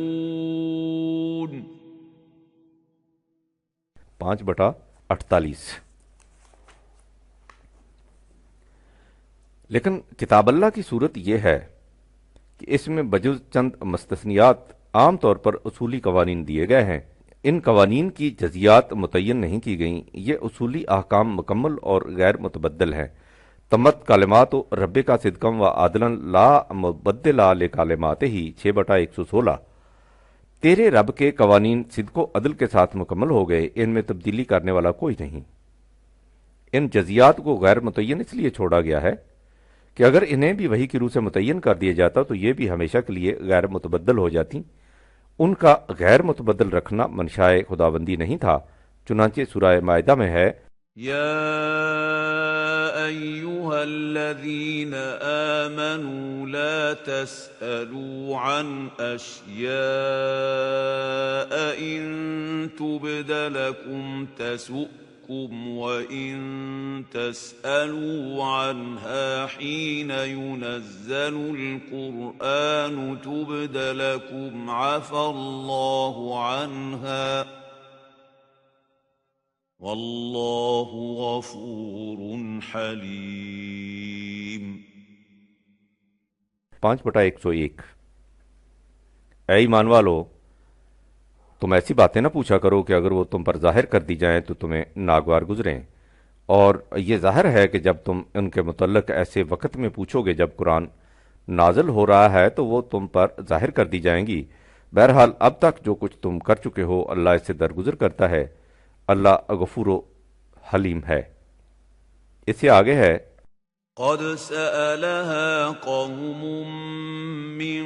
5/48 لیکن کتاب اللہ کی صورت یہ ہے کہ اس میں بجز چند مستثنیات عام طور پر اصولی قوانین دیے گئے ہیں۔ ان قوانین کی جزیات متعین نہیں کی گئیں۔ یہ اصولی احکام مکمل اور غیر متبدل ہیں۔ تمت کلمات رب کا صدقم و عادلن لا مبدل لکلماتہ 6/116 تیرے رب کے قوانین صدق و عدل کے ساتھ مکمل ہو گئے، ان میں تبدیلی کرنے والا کوئی نہیں۔ ان جزیات کو غیر متعین اس لیے چھوڑا گیا ہے کہ اگر انہیں بھی وحی کی روح سے متعین کر دیا جاتا تو یہ بھی ہمیشہ کے لیے غیر متبدل ہو جاتی۔ ان کا غیر متبدل رکھنا منشائے خداوندی نہیں تھا، چنانچہ سورہ مائدہ میں ہے یا ایہا الذین آمنوا لا تسألوا عن اشیاء ان تبد لکم تسؤکم وَإِن تَسْأَلُوا عَنْهَا حِينَ يُنَزَّلُ الْقُرْآنُ تُبْدَ لَكُمْ عَفَا اللَّهُ عَنْهَا وَاللَّهُ غَفُورٌ حَلِيمٌ 5/101 اے ایمان والو، تم ایسی باتیں نہ پوچھا کرو کہ اگر وہ تم پر ظاہر کر دی جائیں تو تمہیں ناگوار گزریں، اور یہ ظاہر ہے کہ جب تم ان کے متعلق ایسے وقت میں پوچھو گے جب قرآن نازل ہو رہا ہے تو وہ تم پر ظاہر کر دی جائیں گی۔ بہرحال اب تک جو کچھ تم کر چکے ہو اللہ اس سے درگزر کرتا ہے، اللہ غفور و حلیم ہے۔ اس سے آگے ہے قد سألها قوم من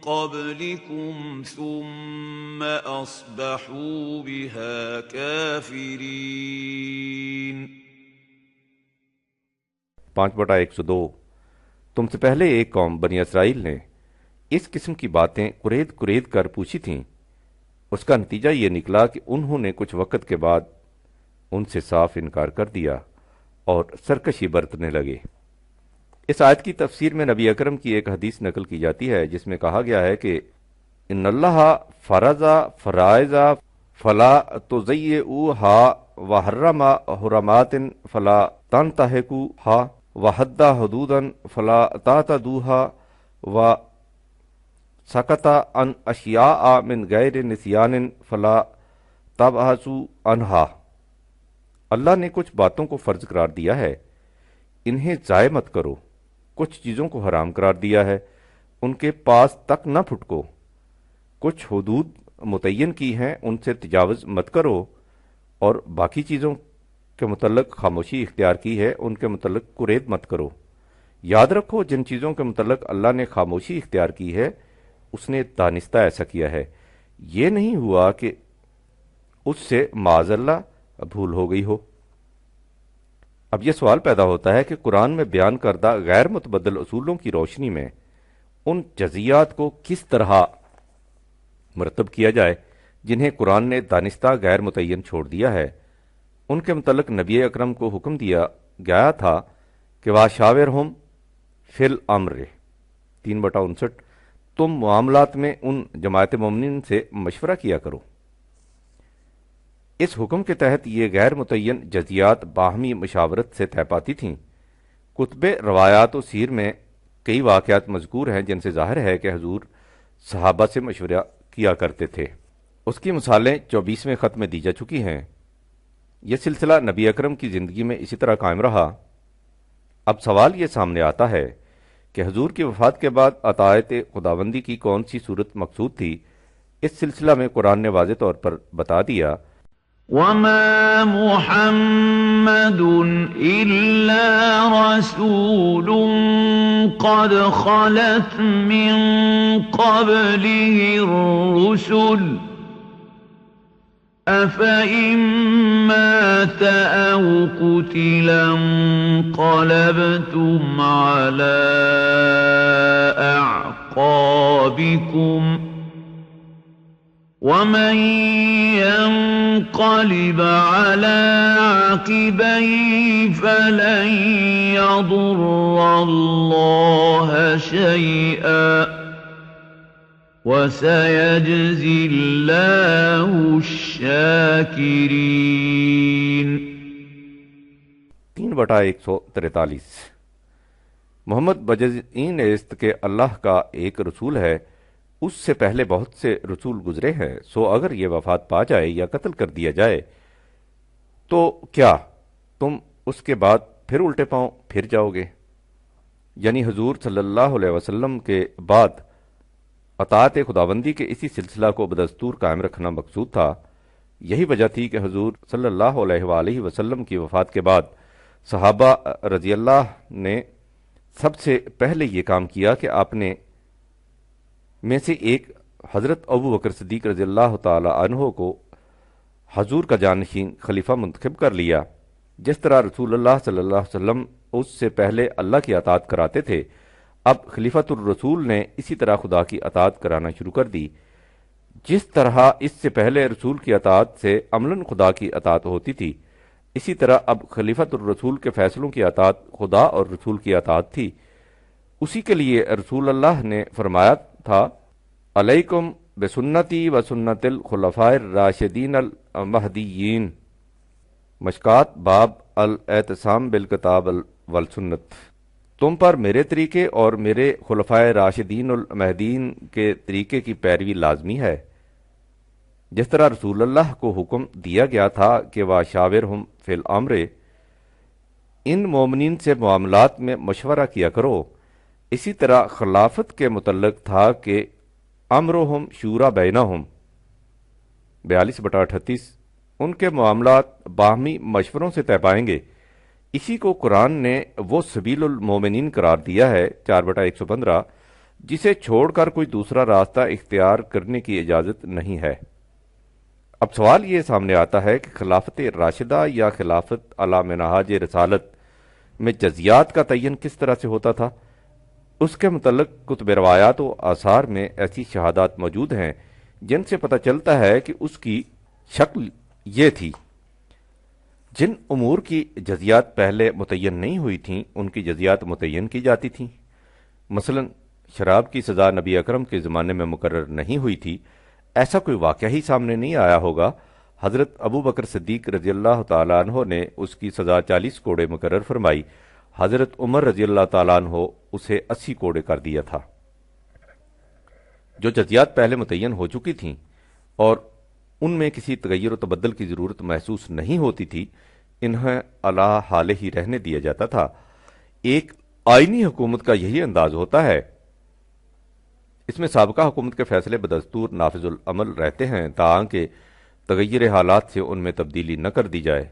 قبلكم ثم أصبحوا بها كافرين 5/102 تم سے پہلے ایک قوم بنی اسرائیل نے اس قسم کی باتیں کرید کر پوچھی تھیں، اس کا نتیجہ یہ نکلا کہ انہوں نے کچھ وقت کے بعد ان سے صاف انکار کر دیا اور سرکشی برتنے لگے۔ اس آیت کی تفسیر میں نبی اکرم کی ایک حدیث نقل کی جاتی ہے جس میں کہا گیا ہے کہ ان اللہ فرض فرائض فلا تضیعوها وحرم حرمات فلا تنتهكوها وحد حدودا فلا تعتدوها وسکت عن اشیاء من غیر نسیان فلا تبحثوا عنها۔ اللہ نے کچھ باتوں کو فرض قرار دیا ہے، انہیں ضائع مت کرو۔ کچھ چیزوں کو حرام قرار دیا ہے، ان کے پاس تک نہ پھٹکو۔ کچھ حدود متعین کی ہیں، ان سے تجاوز مت کرو، اور باقی چیزوں کے متعلق خاموشی اختیار کی ہے، ان کے متعلق کرید مت کرو۔ یاد رکھو جن چیزوں کے متعلق اللہ نے خاموشی اختیار کی ہے اس نے دانستہ ایسا کیا ہے، یہ نہیں ہوا کہ اس سے معاذ اللہ بھول ہو گئی ہو۔ اب یہ سوال پیدا ہوتا ہے کہ قرآن میں بیان کردہ غیر متبدل اصولوں کی روشنی میں ان جزیات کو کس طرح مرتب کیا جائے جنہیں قرآن نے دانستہ غیر متعین چھوڑ دیا ہے۔ ان کے متعلق نبی اکرم کو حکم دیا گیا تھا کہ واشاورہم فی الامر 3/59، تم معاملات میں ان جماعت مومنین سے مشورہ کیا کرو۔ اس حکم کے تحت یہ غیر متعین جزیات باہمی مشاورت سے طے پاتی تھیں۔ کتب روایات و سیر میں کئی واقعات مذکور ہیں جن سے ظاہر ہے کہ حضور صحابہ سے مشورہ کیا کرتے تھے۔ اس کی مثالیں 24ویں خط میں دی جا چکی ہیں۔ یہ سلسلہ نبی اکرم کی زندگی میں اسی طرح قائم رہا۔ اب سوال یہ سامنے آتا ہے کہ حضور کی وفات کے بعد اطاعت خداوندی کی کون سی صورت مقصود تھی؟ اس سلسلہ میں قرآن نے واضح طور پر بتا دیا، وَمَا مُحَمَّدٌ إِلَّا رَسُولٌ قَدْ خَلَتْ مِن قَبْلِهِ الرُّسُلُ أَفَإِن مَّاتَ أَوْ قُتِلَ انقَلَبْتُمْ عَلَىٰ أَعْقَابِكُمْ وَمَن يَنقَلِبْ عَلَىٰ عَقِبَيْهِ فَلَن يَضُرَّ اللَّهَ شَيْئًا وَسَيَجْزِي اللَّهُ الشَّاكِرِينَ۔ 3/143 محمد بجز این است کہ اللہ کا ایک رسول ہے، اس سے پہلے بہت سے رسول گزرے ہیں، سو اگر یہ وفات پا جائے یا قتل کر دیا جائے تو کیا تم اس کے بعد پھر الٹے پاؤں پھر جاؤ گے؟ یعنی حضور صلی اللہ علیہ وسلم کے بعد اطاعت خداوندی کے اسی سلسلہ کو بدستور قائم رکھنا مقصود تھا۔ یہی وجہ تھی کہ حضور صلی اللہ علیہ وآلہ وسلم کی وفات کے بعد صحابہ رضی اللہ نے سب سے پہلے یہ کام کیا کہ آپ نے میں سے ایک حضرت ابو بکر صدیق رضی اللہ تعالی عنہ کو حضور کا جانشین خلیفہ منتخب کر لیا۔ جس طرح رسول اللہ صلی اللہ علیہ وسلم اس سے پہلے اللہ کی اطاعت کراتے تھے، اب خلیفۃ الرسول نے اسی طرح خدا کی اطاعت کرانا شروع کر دی۔ جس طرح اس سے پہلے رسول کی اطاعت سے عملاً خدا کی اطاعت ہوتی تھی، اسی طرح اب خلیفۃ الرسول کے فیصلوں کی اطاعت خدا اور رسول کی اطاعت تھی۔ اسی کے لیے رسول اللہ نے فرمایا تھا، علیکم بسنتی و سنت الخلفاء الراشدین المہدیین، مشکات باب الاعتصام بالکتاب والسنت، تم پر میرے طریقے اور میرے خلفائے راشدین المہدیین کے طریقے کی پیروی لازمی ہے۔ جس طرح رسول اللہ کو حکم دیا گیا تھا کہ واشاورہم فی الامر، ان مومنین سے معاملات میں مشورہ کیا کرو، اسی طرح خلافت کے متعلق تھا کہ امرہم شورا بینہم 42/38، ان کے معاملات باہمی مشوروں سے طے پائیں گے۔ اسی کو قرآن نے وہ سبیل المومنین قرار دیا ہے 4/115، جسے چھوڑ کر کوئی دوسرا راستہ اختیار کرنے کی اجازت نہیں ہے۔ اب سوال یہ سامنے آتا ہے کہ خلافت راشدہ یا خلافت علی منہاج رسالت میں جزیات کا تعین کس طرح سے ہوتا تھا؟ اس کے متعلق کتب روایات و آثار میں ایسی شہادات موجود ہیں جن سے پتہ چلتا ہے کہ اس کی شکل یہ تھی۔ جن امور کی جزیات پہلے متعین نہیں ہوئی تھیں ان کی جزیات متعین کی جاتی تھیں۔ مثلا شراب کی سزا نبی اکرم کے زمانے میں مقرر نہیں ہوئی تھی، ایسا کوئی واقعہ ہی سامنے نہیں آیا ہوگا۔ حضرت ابو بکر صدیق رضی اللہ تعالیٰ عنہ نے اس کی سزا 40 کوڑے مقرر فرمائی، حضرت عمر رضی اللہ تعالیٰ عنہ اسے 80 کوڑے کر دیا تھا۔ جو جزیات پہلے متعین ہو چکی تھیں اور ان میں کسی تغیر و تبدل کی ضرورت محسوس نہیں ہوتی تھی، انہیں علی حال ہی رہنے دیا جاتا تھا۔ ایک آئینی حکومت کا یہی انداز ہوتا ہے، اس میں سابقہ حکومت کے فیصلے بدستور نافذ العمل رہتے ہیں تاکہ تغیر حالات سے ان میں تبدیلی نہ کر دی جائے۔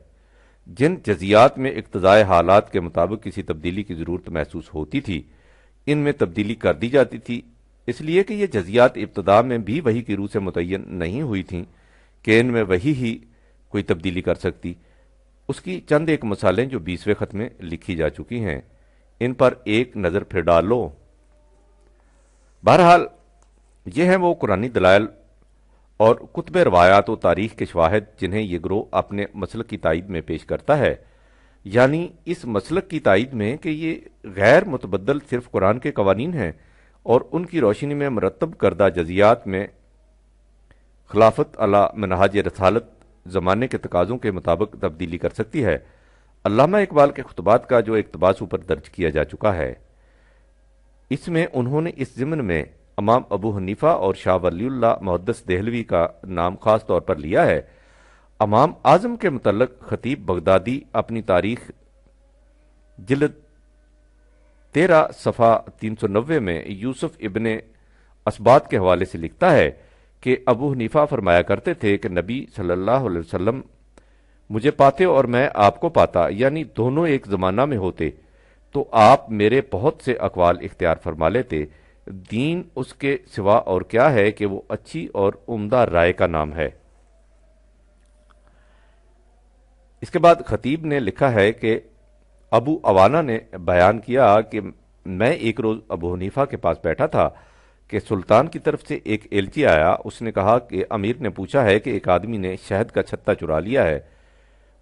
جن جزیات میں اقتضائے حالات کے مطابق کسی تبدیلی کی ضرورت محسوس ہوتی تھی، ان میں تبدیلی کر دی جاتی تھی، اس لیے کہ یہ جزیات ابتدا میں بھی وحی کی روح سے متعین نہیں ہوئی تھیں کہ ان میں وحی ہی کوئی تبدیلی کر سکتی۔ اس کی چند ایک مثالیں جو 20ویں خط میں لکھی جا چکی ہیں، ان پر ایک نظر پھر ڈالو۔ بہرحال یہ ہیں وہ قرآنی دلائل اور کتب روایات و تاریخ کے شواہد جنہیں یہ گروہ اپنے مسلک کی تائید میں پیش کرتا ہے۔ یعنی اس مسلک کی تائید میں کہ یہ غیر متبدل صرف قرآن کے قوانین ہیں اور ان کی روشنی میں مرتب کردہ جزیات میں خلافت علی منہاج رسالت زمانے کے تقاضوں کے مطابق تبدیلی کر سکتی ہے۔ علامہ اقبال کے خطبات کا جو اقتباس اوپر درج کیا جا چکا ہے، اس میں انہوں نے اس ضمن میں امام ابو حنیفہ اور شاہ ولی اللہ محدث دہلوی کا نام خاص طور پر لیا ہے۔ امام اعظم کے متعلق خطیب بغدادی اپنی تاریخ جلد 13 صفحہ 390 میں یوسف ابن اسبات کے حوالے سے لکھتا ہے کہ ابو حنیفہ فرمایا کرتے تھے کہ نبی صلی اللہ علیہ وسلم مجھے پاتے اور میں آپ کو پاتا، یعنی دونوں ایک زمانہ میں ہوتے تو آپ میرے بہت سے اقوال اختیار فرما لیتے۔ دین اس کے سوا اور کیا ہے کہ وہ اچھی اور عمدہ رائے کا نام ہے۔ اس کے بعد خطیب نے لکھا ہے کہ ابو عوانہ نے بیان کیا کہ میں ایک روز ابو حنیفہ کے پاس بیٹھا تھا کہ سلطان کی طرف سے ایک ایلچی آیا۔ اس نے کہا کہ امیر نے پوچھا ہے کہ ایک آدمی نے شہد کا چھتا چرا لیا ہے،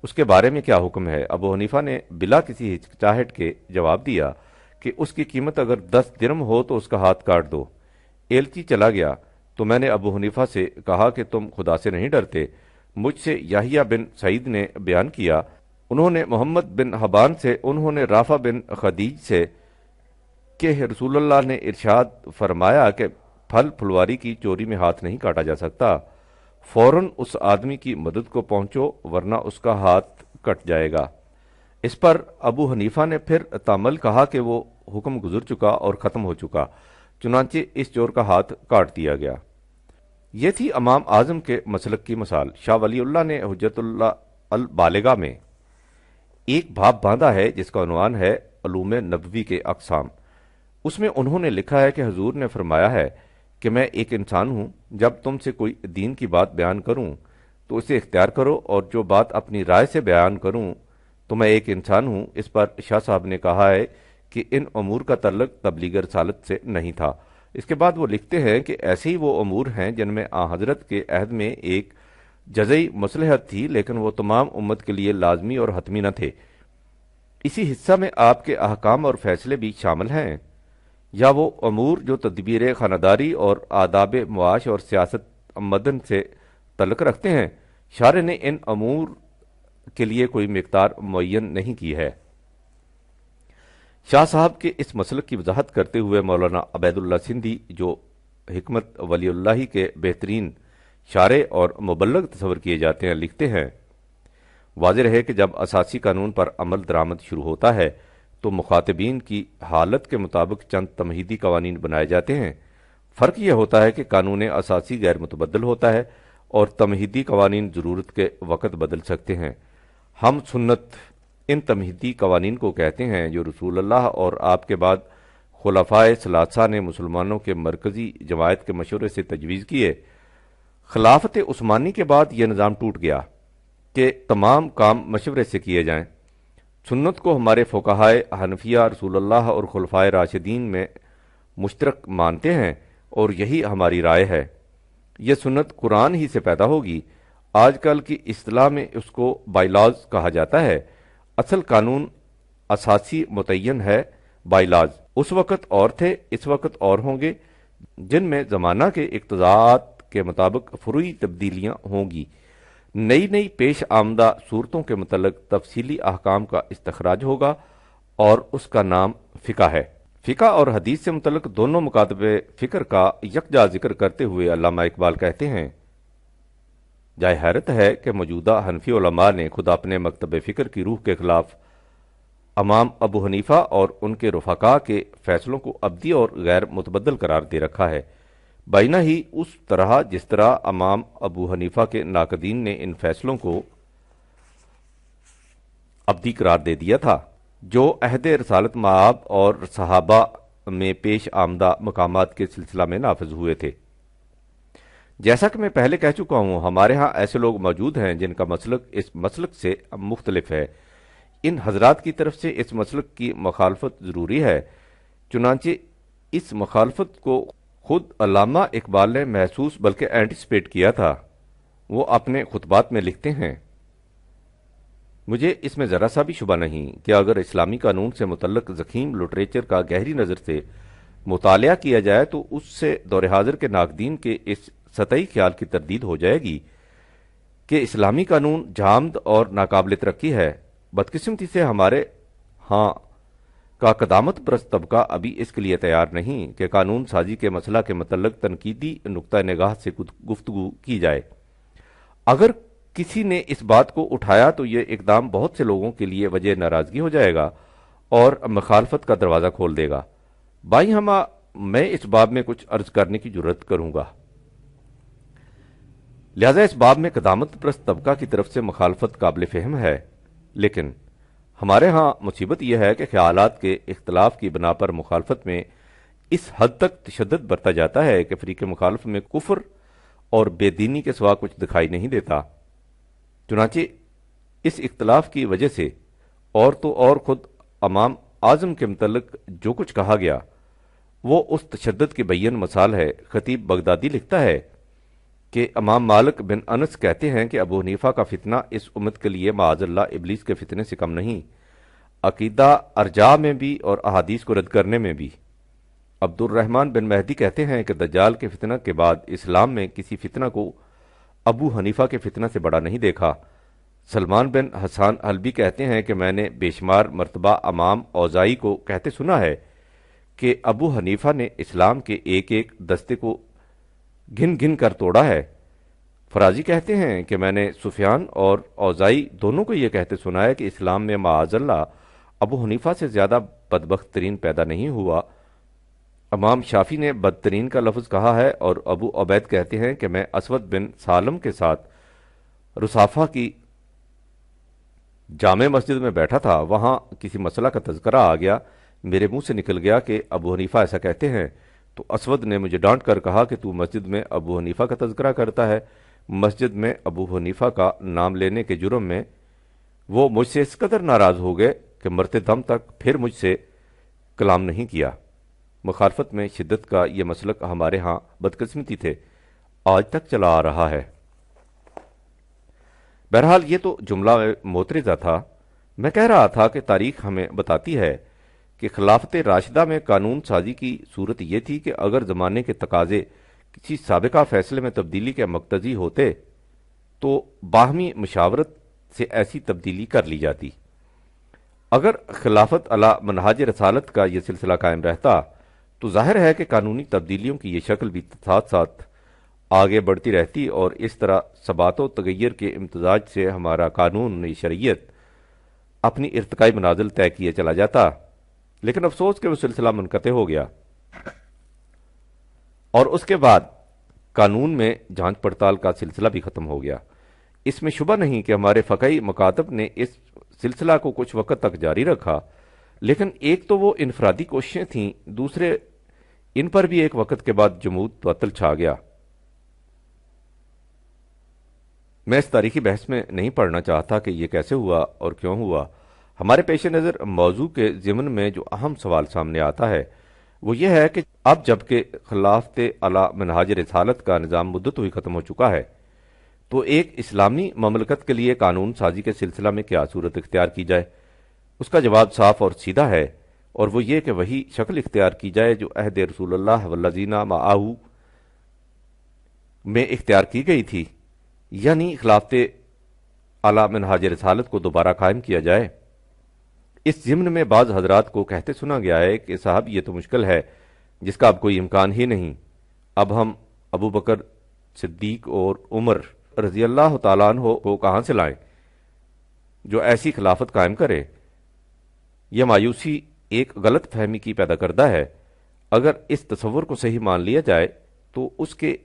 اس کے بارے میں کیا حکم ہے؟ ابو حنیفہ نے بلا کسی ہچکچاہٹ کے جواب دیا کہ اس کی قیمت اگر 10 درم ہو تو اس کا ہاتھ کاٹ دو۔ ایلچی چلا گیا تو میں نے ابو حنیفہ سے کہا کہ تم خدا سے نہیں ڈرتے؟ مجھ سے یحییٰ بن سعید نے بیان کیا، انہوں نے محمد بن حبان سے، انہوں نے رافع بن خدیج سے کہ رسول اللہ نے ارشاد فرمایا کہ پھل پھلواری کی چوری میں ہاتھ نہیں کاٹا جا سکتا، فوراً اس آدمی کی مدد کو پہنچو ورنہ اس کا ہاتھ کٹ جائے گا۔ اس پر ابو حنیفہ نے پھر تامل کہا کہ وہ حکم گزر چکا اور ختم ہو چکا، چنانچہ اس چور کا ہاتھ کاٹ دیا گیا۔ یہ تھی امام اعظم کے مسلک کی مثال۔ شاہ ولی اللہ نے حجت اللہ البالغہ میں ایک باب باندھا ہے جس کا عنوان ہے علوم نبوی کے اقسام۔ اس میں انہوں نے لکھا ہے کہ حضور نے فرمایا ہے کہ میں ایک انسان ہوں، جب تم سے کوئی دین کی بات بیان کروں تو اسے اختیار کرو، اور جو بات اپنی رائے سے بیان کروں تو میں ایک انسان ہوں۔ اس پر شاہ صاحب نے کہا ہے کہ ان امور کا تعلق تبلیغ رسالت سے نہیں تھا۔ اس کے بعد وہ لکھتے ہیں کہ ایسے ہی وہ امور ہیں جن میں آن حضرت کے عہد میں ایک جزئی مصلحت تھی، لیکن وہ تمام امت کے لیے لازمی اور حتمی نہ تھے۔ اسی حصہ میں آپ کے احکام اور فیصلے بھی شامل ہیں، یا وہ امور جو تدبیر خانداری اور آداب معاش اور سیاست مدن سے تعلق رکھتے ہیں۔ شارع نے ان امور کے لیے کوئی مقدار معین نہیں کی ہے۔ شاہ صاحب کے اس مسلک کی وضاحت کرتے ہوئے مولانا عبید اللہ سندھی، جو حکمت ولی اللہ کے بہترین شارع اور مبلغ تصور کیے جاتے ہیں، لکھتے ہیں واضح رہے کہ جب اساسی قانون پر عمل درآمد شروع ہوتا ہے تو مخاطبین کی حالت کے مطابق چند تمہیدی قوانین بنائے جاتے ہیں۔ فرق یہ ہوتا ہے کہ قانون اساسی غیر متبدل ہوتا ہے اور تمہیدی قوانین ضرورت کے وقت بدل سکتے ہیں۔ ہم سنت ان تمہیدی قوانین کو کہتے ہیں جو رسول اللہ اور آپ کے بعد خلفائے ثلاثہ نے مسلمانوں کے مرکزی جماعت کے مشورے سے تجویز کیے۔ خلافت عثمانی کے بعد یہ نظام ٹوٹ گیا کہ تمام کام مشورے سے کیے جائیں۔ سنت کو ہمارے فقہائے حنفیہ رسول اللہ اور خلفائے راشدین میں مشترک مانتے ہیں اور یہی ہماری رائے ہے۔ یہ سنت قرآن ہی سے پیدا ہوگی۔ آج کل کی اصطلاح میں اس کو بائی لاز کہا جاتا ہے۔ اصل قانون اساسی متعین ہے، بائی لاز اس وقت اور تھے، اس وقت اور ہوں گے، جن میں زمانہ کے اقتضاءات کے مطابق فروعی تبدیلیاں ہوں گی۔ نئی نئی پیش آمدہ صورتوں کے متعلق تفصیلی احکام کا استخراج ہوگا اور اس کا نام فقہ ہے۔ فقہ اور حدیث سے متعلق دونوں مکاتب فکر کا یکجا ذکر کرتے ہوئے علامہ اقبال کہتے ہیں، جائے حیرت ہے کہ موجودہ حنفی علماء نے خود اپنے مکتب فکر کی روح کے خلاف امام ابو حنیفہ اور ان کے رفقا کے فیصلوں کو ابدی اور غیر متبدل قرار دے رکھا ہے، بینہ ہی اس طرح جس طرح امام ابو حنیفہ کے ناقدین نے ان فیصلوں کو ابدی قرار دے دیا تھا جو عہد رسالت مآب اور صحابہ میں پیش آمدہ مقامات کے سلسلہ میں نافذ ہوئے تھے۔ جیسا کہ میں پہلے کہہ چکا ہوں، ہمارے ہاں ایسے لوگ موجود ہیں جن کا مسلک اس مسلک سے مختلف ہے۔ ان حضرات کی طرف سے اس مسلک کی مخالفت ضروری ہے، چنانچہ اس مخالفت کو خود علامہ اقبال نے محسوس بلکہ اینٹیسپیٹ کیا تھا۔ وہ اپنے خطبات میں لکھتے ہیں، مجھے اس میں ذرا سا بھی شبہ نہیں کہ اگر اسلامی قانون سے متعلق ضخیم لٹریچر کا گہری نظر سے مطالعہ کیا جائے تو اس سے دور حاضر کے ناقدین کے اس سطحی خیال کی تردید ہو جائے گی کہ اسلامی قانون جامد اور ناقابل ترقی ہے۔ بدقسمتی سے ہمارے ہاں کا قدامت پرست طبقہ ابھی اس کے لیے تیار نہیں کہ قانون سازی کے مسئلہ کے متعلق تنقیدی نقطہ نگاہ سے گفتگو کی جائے۔ اگر کسی نے اس بات کو اٹھایا تو یہ اقدام بہت سے لوگوں کے لیے وجہ ناراضگی ہو جائے گا اور مخالفت کا دروازہ کھول دے گا۔ بائی ہمہ میں اس باب میں کچھ عرض کرنے کی جرات کروں گا، لہذا اس باب میں قدامت پرست طبقہ کی طرف سے مخالفت قابل فہم ہے، لیکن ہمارے ہاں مصیبت یہ ہے کہ خیالات کے اختلاف کی بنا پر مخالفت میں اس حد تک تشدد برتا جاتا ہے کہ فریق مخالف میں کفر اور بے دینی کے سوا کچھ دکھائی نہیں دیتا۔ چنانچہ اس اختلاف کی وجہ سے اور تو اور خود امام اعظم کے متعلق جو کچھ کہا گیا وہ اس تشدد کی بیان مثال ہے۔ خطیب بغدادی لکھتا ہے کہ امام مالک بن انس کہتے ہیں کہ ابو حنیفہ کا فتنہ اس امت کے لیے معاذ اللہ ابلیس کے فتنے سے کم نہیں، عقیدہ ارجاء میں بھی اور احادیث کو رد کرنے میں بھی۔ عبد الرحمن بن مہدی کہتے ہیں کہ دجال کے فتنہ کے بعد اسلام میں کسی فتنہ کو ابو حنیفہ کے فتنہ سے بڑا نہیں دیکھا۔ سلمان بن حسان حلبی کہتے ہیں کہ میں نے بے شمار مرتبہ امام اوزائی کو کہتے سنا ہے کہ ابو حنیفہ نے اسلام کے ایک ایک دستے کو گن گن کر توڑا ہے۔ فرازی کہتے ہیں کہ میں نے سفیان اور اوزائی دونوں کو یہ کہتے سنا ہے کہ اسلام میں معاذ اللہ ابو حنیفہ سے زیادہ بدبخت ترین پیدا نہیں ہوا۔ امام شافی نے بدترین کا لفظ کہا ہے، اور ابو عبید کہتے ہیں کہ میں اسود بن سالم کے ساتھ رصافہ کی جامع مسجد میں بیٹھا تھا، وہاں کسی مسئلہ کا تذکرہ آ گیا، میرے منہ سے نکل گیا کہ ابو حنیفہ ایسا کہتے ہیں، تو اسود نے مجھے ڈانٹ کر کہا کہ تو مسجد میں ابو حنیفہ کا تذکرہ کرتا ہے۔ مسجد میں ابو حنیفہ کا نام لینے کے جرم میں وہ مجھ سے اس قدر ناراض ہو گئے کہ مرتے دم تک پھر مجھ سے کلام نہیں کیا۔ مخالفت میں شدت کا یہ مسلک ہمارے ہاں بدقسمتی تھے آج تک چلا آ رہا ہے۔ بہرحال یہ تو جملہ معترضہ تھا۔ میں کہہ رہا تھا کہ تاریخ ہمیں بتاتی ہے کہ خلافت راشدہ میں قانون سازی کی صورت یہ تھی کہ اگر زمانے کے تقاضے کسی سابقہ فیصلے میں تبدیلی کے مقتضی ہوتے تو باہمی مشاورت سے ایسی تبدیلی کر لی جاتی۔ اگر خلافت علی منہاج رسالت کا یہ سلسلہ قائم رہتا تو ظاہر ہے کہ قانونی تبدیلیوں کی یہ شکل بھی ساتھ ساتھ آگے بڑھتی رہتی اور اس طرح ثبات و تغیر کے امتزاج سے ہمارا قانون شریعت اپنی ارتقائی منازل طے کیے چلا جاتا، لیکن افسوس کہ وہ سلسلہ منقطع ہو گیا، اور اس کے بعد قانون میں جانچ پڑتال کا سلسلہ بھی ختم ہو گیا۔ اس میں شبہ نہیں کہ ہمارے فقہی مکاتب نے اس سلسلہ کو کچھ وقت تک جاری رکھا، لیکن ایک تو وہ انفرادی کوششیں تھیں، دوسرے ان پر بھی ایک وقت کے بعد جمود تعطل چھا گیا۔ میں اس تاریخی بحث میں نہیں پڑھنا چاہتا کہ یہ کیسے ہوا اور کیوں ہوا۔ ہمارے پیش نظر موضوع کے ضمن میں جو اہم سوال سامنے آتا ہے وہ یہ ہے کہ اب جبکہ خلافت علی منہاج رسالت کا نظام مدت ہوئی ختم ہو چکا ہے تو ایک اسلامی مملکت کے لیے قانون سازی کے سلسلہ میں کیا صورت اختیار کی جائے؟ اس کا جواب صاف اور سیدھا ہے، اور وہ یہ کہ وہی شکل اختیار کی جائے جو عہد رسول اللہ والذین معہ میں اختیار کی گئی تھی، یعنی خلافت علی منہاج رسالت کو دوبارہ قائم کیا جائے۔ اس ضمن میں بعض حضرات کو کہتے سنا گیا ہے کہ صاحب یہ تو مشکل ہے جس کا اب کوئی امکان ہی نہیں، اب ہم ابو بکر صدیق اور عمر رضی اللہ تعالیٰ عنہ کو کہاں سے لائیں جو ایسی خلافت قائم کرے؟ یہ مایوسی ایک غلط فہمی کی پیدا کردہ ہے۔ اگر اس تصور کو صحیح مان لیا جائے تو اس کے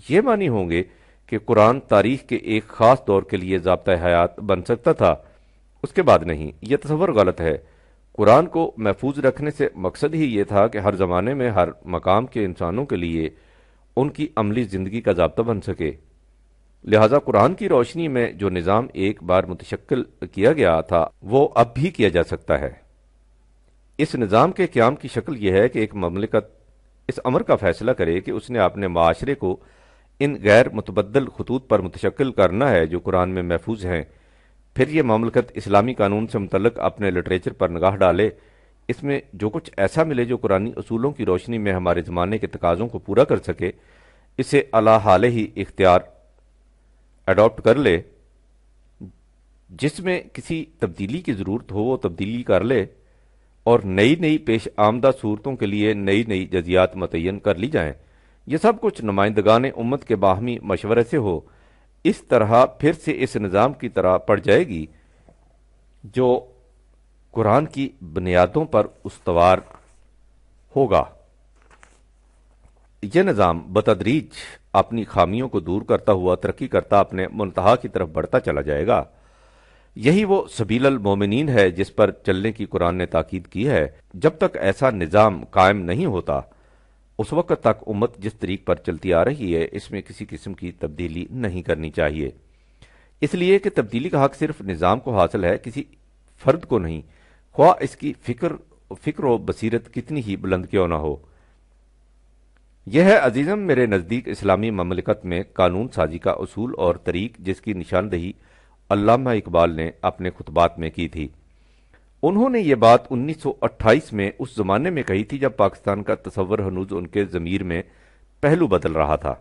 یہ معنی ہوں گے کہ قرآن تاریخ کے ایک خاص دور کے لیے ضابطۂ حیات بن سکتا تھا، اس کے بعد نہیں۔ یہ تصور غلط ہے۔ قرآن کو محفوظ رکھنے سے مقصد ہی یہ تھا کہ ہر زمانے میں ہر مقام کے انسانوں کے لیے ان کی عملی زندگی کا ضابطہ بن سکے۔ لہذا قرآن کی روشنی میں جو نظام ایک بار متشکل کیا گیا تھا وہ اب بھی کیا جا سکتا ہے۔ اس نظام کے قیام کی شکل یہ ہے کہ ایک مملکت اس امر کا فیصلہ کرے کہ اس نے اپنے معاشرے کو ان غیر متبدل خطوط پر متشکل کرنا ہے جو قرآن میں محفوظ ہیں، پھر یہ مملکت اسلامی قانون سے متعلق اپنے لٹریچر پر نگاہ ڈالے، اس میں جو کچھ ایسا ملے جو قرآنی اصولوں کی روشنی میں ہمارے زمانے کے تقاضوں کو پورا کر سکے، اسے اعلیٰ حالہ ہی اڈاپٹ کر لے۔ جس میں کسی تبدیلی کی ضرورت ہو وہ تبدیلی کر لے، اور نئی نئی پیش آمدہ صورتوں کے لیے نئی نئی جزیات متعین کر لی جائیں۔ یہ سب کچھ نمائندگان امت کے باہمی مشورے سے ہو، اس طرح پھر سے اس نظام کی طرح پڑ جائے گی جو قرآن کی بنیادوں پر استوار ہوگا۔ یہ نظام بتدریج اپنی خامیوں کو دور کرتا ہوا ترقی کرتا اپنے منتہا کی طرف بڑھتا چلا جائے گا۔ یہی وہ سبیل المومنین ہے جس پر چلنے کی قرآن نے تاکید کی ہے۔ جب تک ایسا نظام قائم نہیں ہوتا اس وقت تک امت جس طریق پر چلتی آ رہی ہے اس میں کسی قسم کی تبدیلی نہیں کرنی چاہیے، اس لیے کہ تبدیلی کا حق صرف نظام کو حاصل ہے، کسی فرد کو نہیں، خواہ اس کی فکر و بصیرت کتنی ہی بلند کیوں نہ ہو۔ یہ ہے عزیزم میرے نزدیک اسلامی مملکت میں قانون سازی کا اصول اور طریق جس کی نشاندہی علامہ اقبال نے اپنے خطبات میں کی تھی۔ انہوں نے یہ بات 1928 میں اس زمانے میں کہی تھی جب پاکستان کا تصور ہنوز ان کے ضمیر میں پہلو بدل رہا تھا۔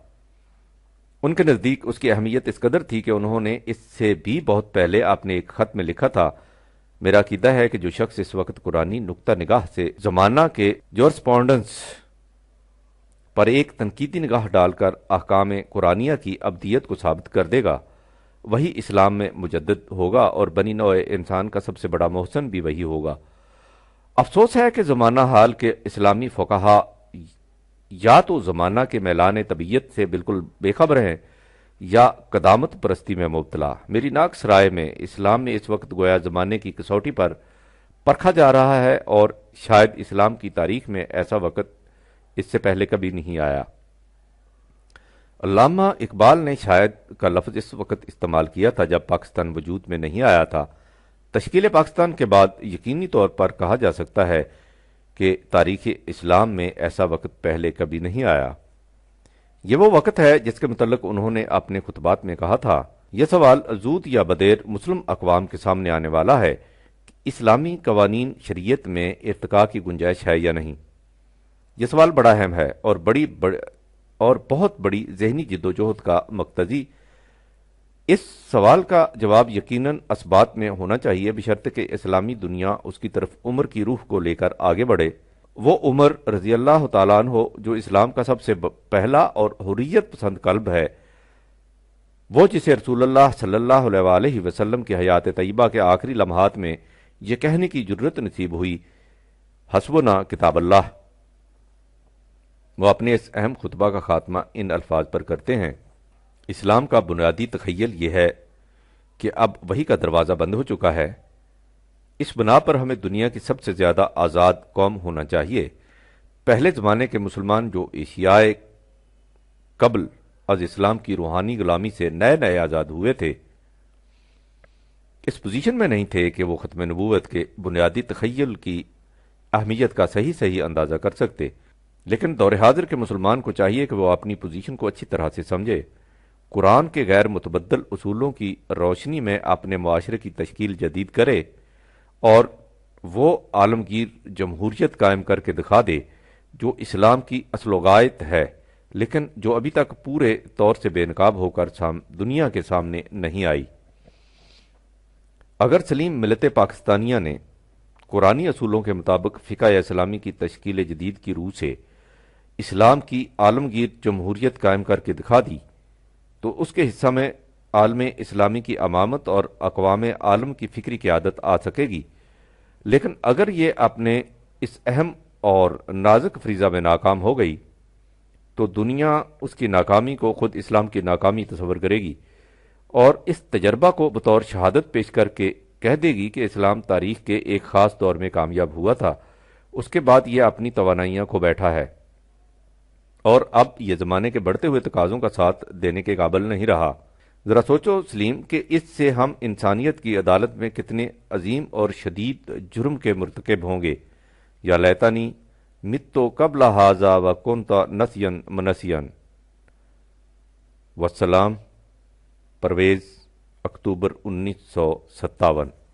ان کے نزدیک اس کی اہمیت اس قدر تھی کہ انہوں نے اس سے بھی بہت پہلے اپنے ایک خط میں لکھا تھا، میرا عقیدہ ہے کہ جو شخص اس وقت قرآنی نقطہ نگاہ سے زمانہ کے جورسپونڈنس پر ایک تنقیدی نگاہ ڈال کر احکام قرآنیہ کی ابدیت کو ثابت کر دے گا وہی اسلام میں مجدد ہوگا، اور بنی نوع انسان کا سب سے بڑا محسن بھی وہی ہوگا۔ افسوس ہے کہ زمانہ حال کے اسلامی فقہا یا تو زمانہ کے میلان طبیعت سے بالکل بے خبر ہیں یا قدامت پرستی میں مبتلا۔ میری ناقص رائے میں اسلام میں اس وقت گویا زمانے کی کسوٹی پر پرکھا جا رہا ہے، اور شاید اسلام کی تاریخ میں ایسا وقت اس سے پہلے کبھی نہیں آیا۔ علامہ اقبال نے شاید کا لفظ اس وقت استعمال کیا تھا جب پاکستان وجود میں نہیں آیا تھا۔ تشکیل پاکستان کے بعد یقینی طور پر کہا جا سکتا ہے کہ تاریخ اسلام میں ایسا وقت پہلے کبھی نہیں آیا۔ یہ وہ وقت ہے جس کے متعلق انہوں نے اپنے خطبات میں کہا تھا، یہ سوال زود یا بدیر مسلم اقوام کے سامنے آنے والا ہے کہ اسلامی قوانین شریعت میں ارتقاء کی گنجائش ہے یا نہیں۔ یہ سوال بڑا اہم ہے اور بہت بڑی ذہنی جدوجہد کا مقتضی۔ اس سوال کا جواب یقیناً اسبات میں ہونا چاہیے، بشرط کہ اسلامی دنیا اس کی طرف عمر کی روح کو لے کر آگے بڑھے۔ وہ عمر رضی اللہ تعالیٰ عنہ جو اسلام کا سب سے پہلا اور حریت پسند قلب ہے، وہ جسے رسول اللہ صلی اللہ علیہ وآلہ وسلم کی حیات طیبہ کے آخری لمحات میں یہ کہنے کی جرت نصیب ہوئی، حسبنا کتاب اللہ۔ وہ اپنے اس اہم خطبہ کا خاتمہ ان الفاظ پر کرتے ہیں، اسلام کا بنیادی تخیل یہ ہے کہ اب وحی کا دروازہ بند ہو چکا ہے، اس بنا پر ہمیں دنیا کی سب سے زیادہ آزاد قوم ہونا چاہیے۔ پہلے زمانے کے مسلمان جو ایشیائے قبل از اسلام کی روحانی غلامی سے نئے نئے آزاد ہوئے تھے، اس پوزیشن میں نہیں تھے کہ وہ ختم نبوت کے بنیادی تخیل کی اہمیت کا صحیح اندازہ کر سکتے، لیکن دور حاضر کے مسلمان کو چاہیے کہ وہ اپنی پوزیشن کو اچھی طرح سے سمجھے، قرآن کے غیر متبدل اصولوں کی روشنی میں اپنے معاشرے کی تشکیل جدید کرے اور وہ عالمگیر جمہوریت قائم کر کے دکھا دے جو اسلام کی اصل و غایت ہے، لیکن جو ابھی تک پورے طور سے بے نقاب ہو کر دنیا کے سامنے نہیں آئی۔ اگر سلیم ملت پاکستانیہ نے قرآنی اصولوں کے مطابق فقہ اسلامی کی تشکیل جدید کی روح سے اسلام کی عالمگیر جمہوریت قائم کر کے دکھا دی تو اس کے حصہ میں عالم اسلامی کی امامت اور اقوام عالم کی فکری قیادت آ سکے گی، لیکن اگر یہ اپنے اس اہم اور نازک فریضہ میں ناکام ہو گئی تو دنیا اس کی ناکامی کو خود اسلام کی ناکامی تصور کرے گی اور اس تجربہ کو بطور شہادت پیش کر کے کہہ دے گی کہ اسلام تاریخ کے ایک خاص دور میں کامیاب ہوا تھا، اس کے بعد یہ اپنی توانائیاں کھو بیٹھا ہے اور اب یہ زمانے کے بڑھتے ہوئے تقاضوں کا ساتھ دینے کے قابل نہیں رہا۔ ذرا سوچو سلیم کہ اس سے ہم انسانیت کی عدالت میں کتنے عظیم اور شدید جرم کے مرتکب ہوں گے۔ یا لیتانی متو قبل ھذا وکنت نسیا منسیا۔ والسلام، پرویز اکتوبر 1957۔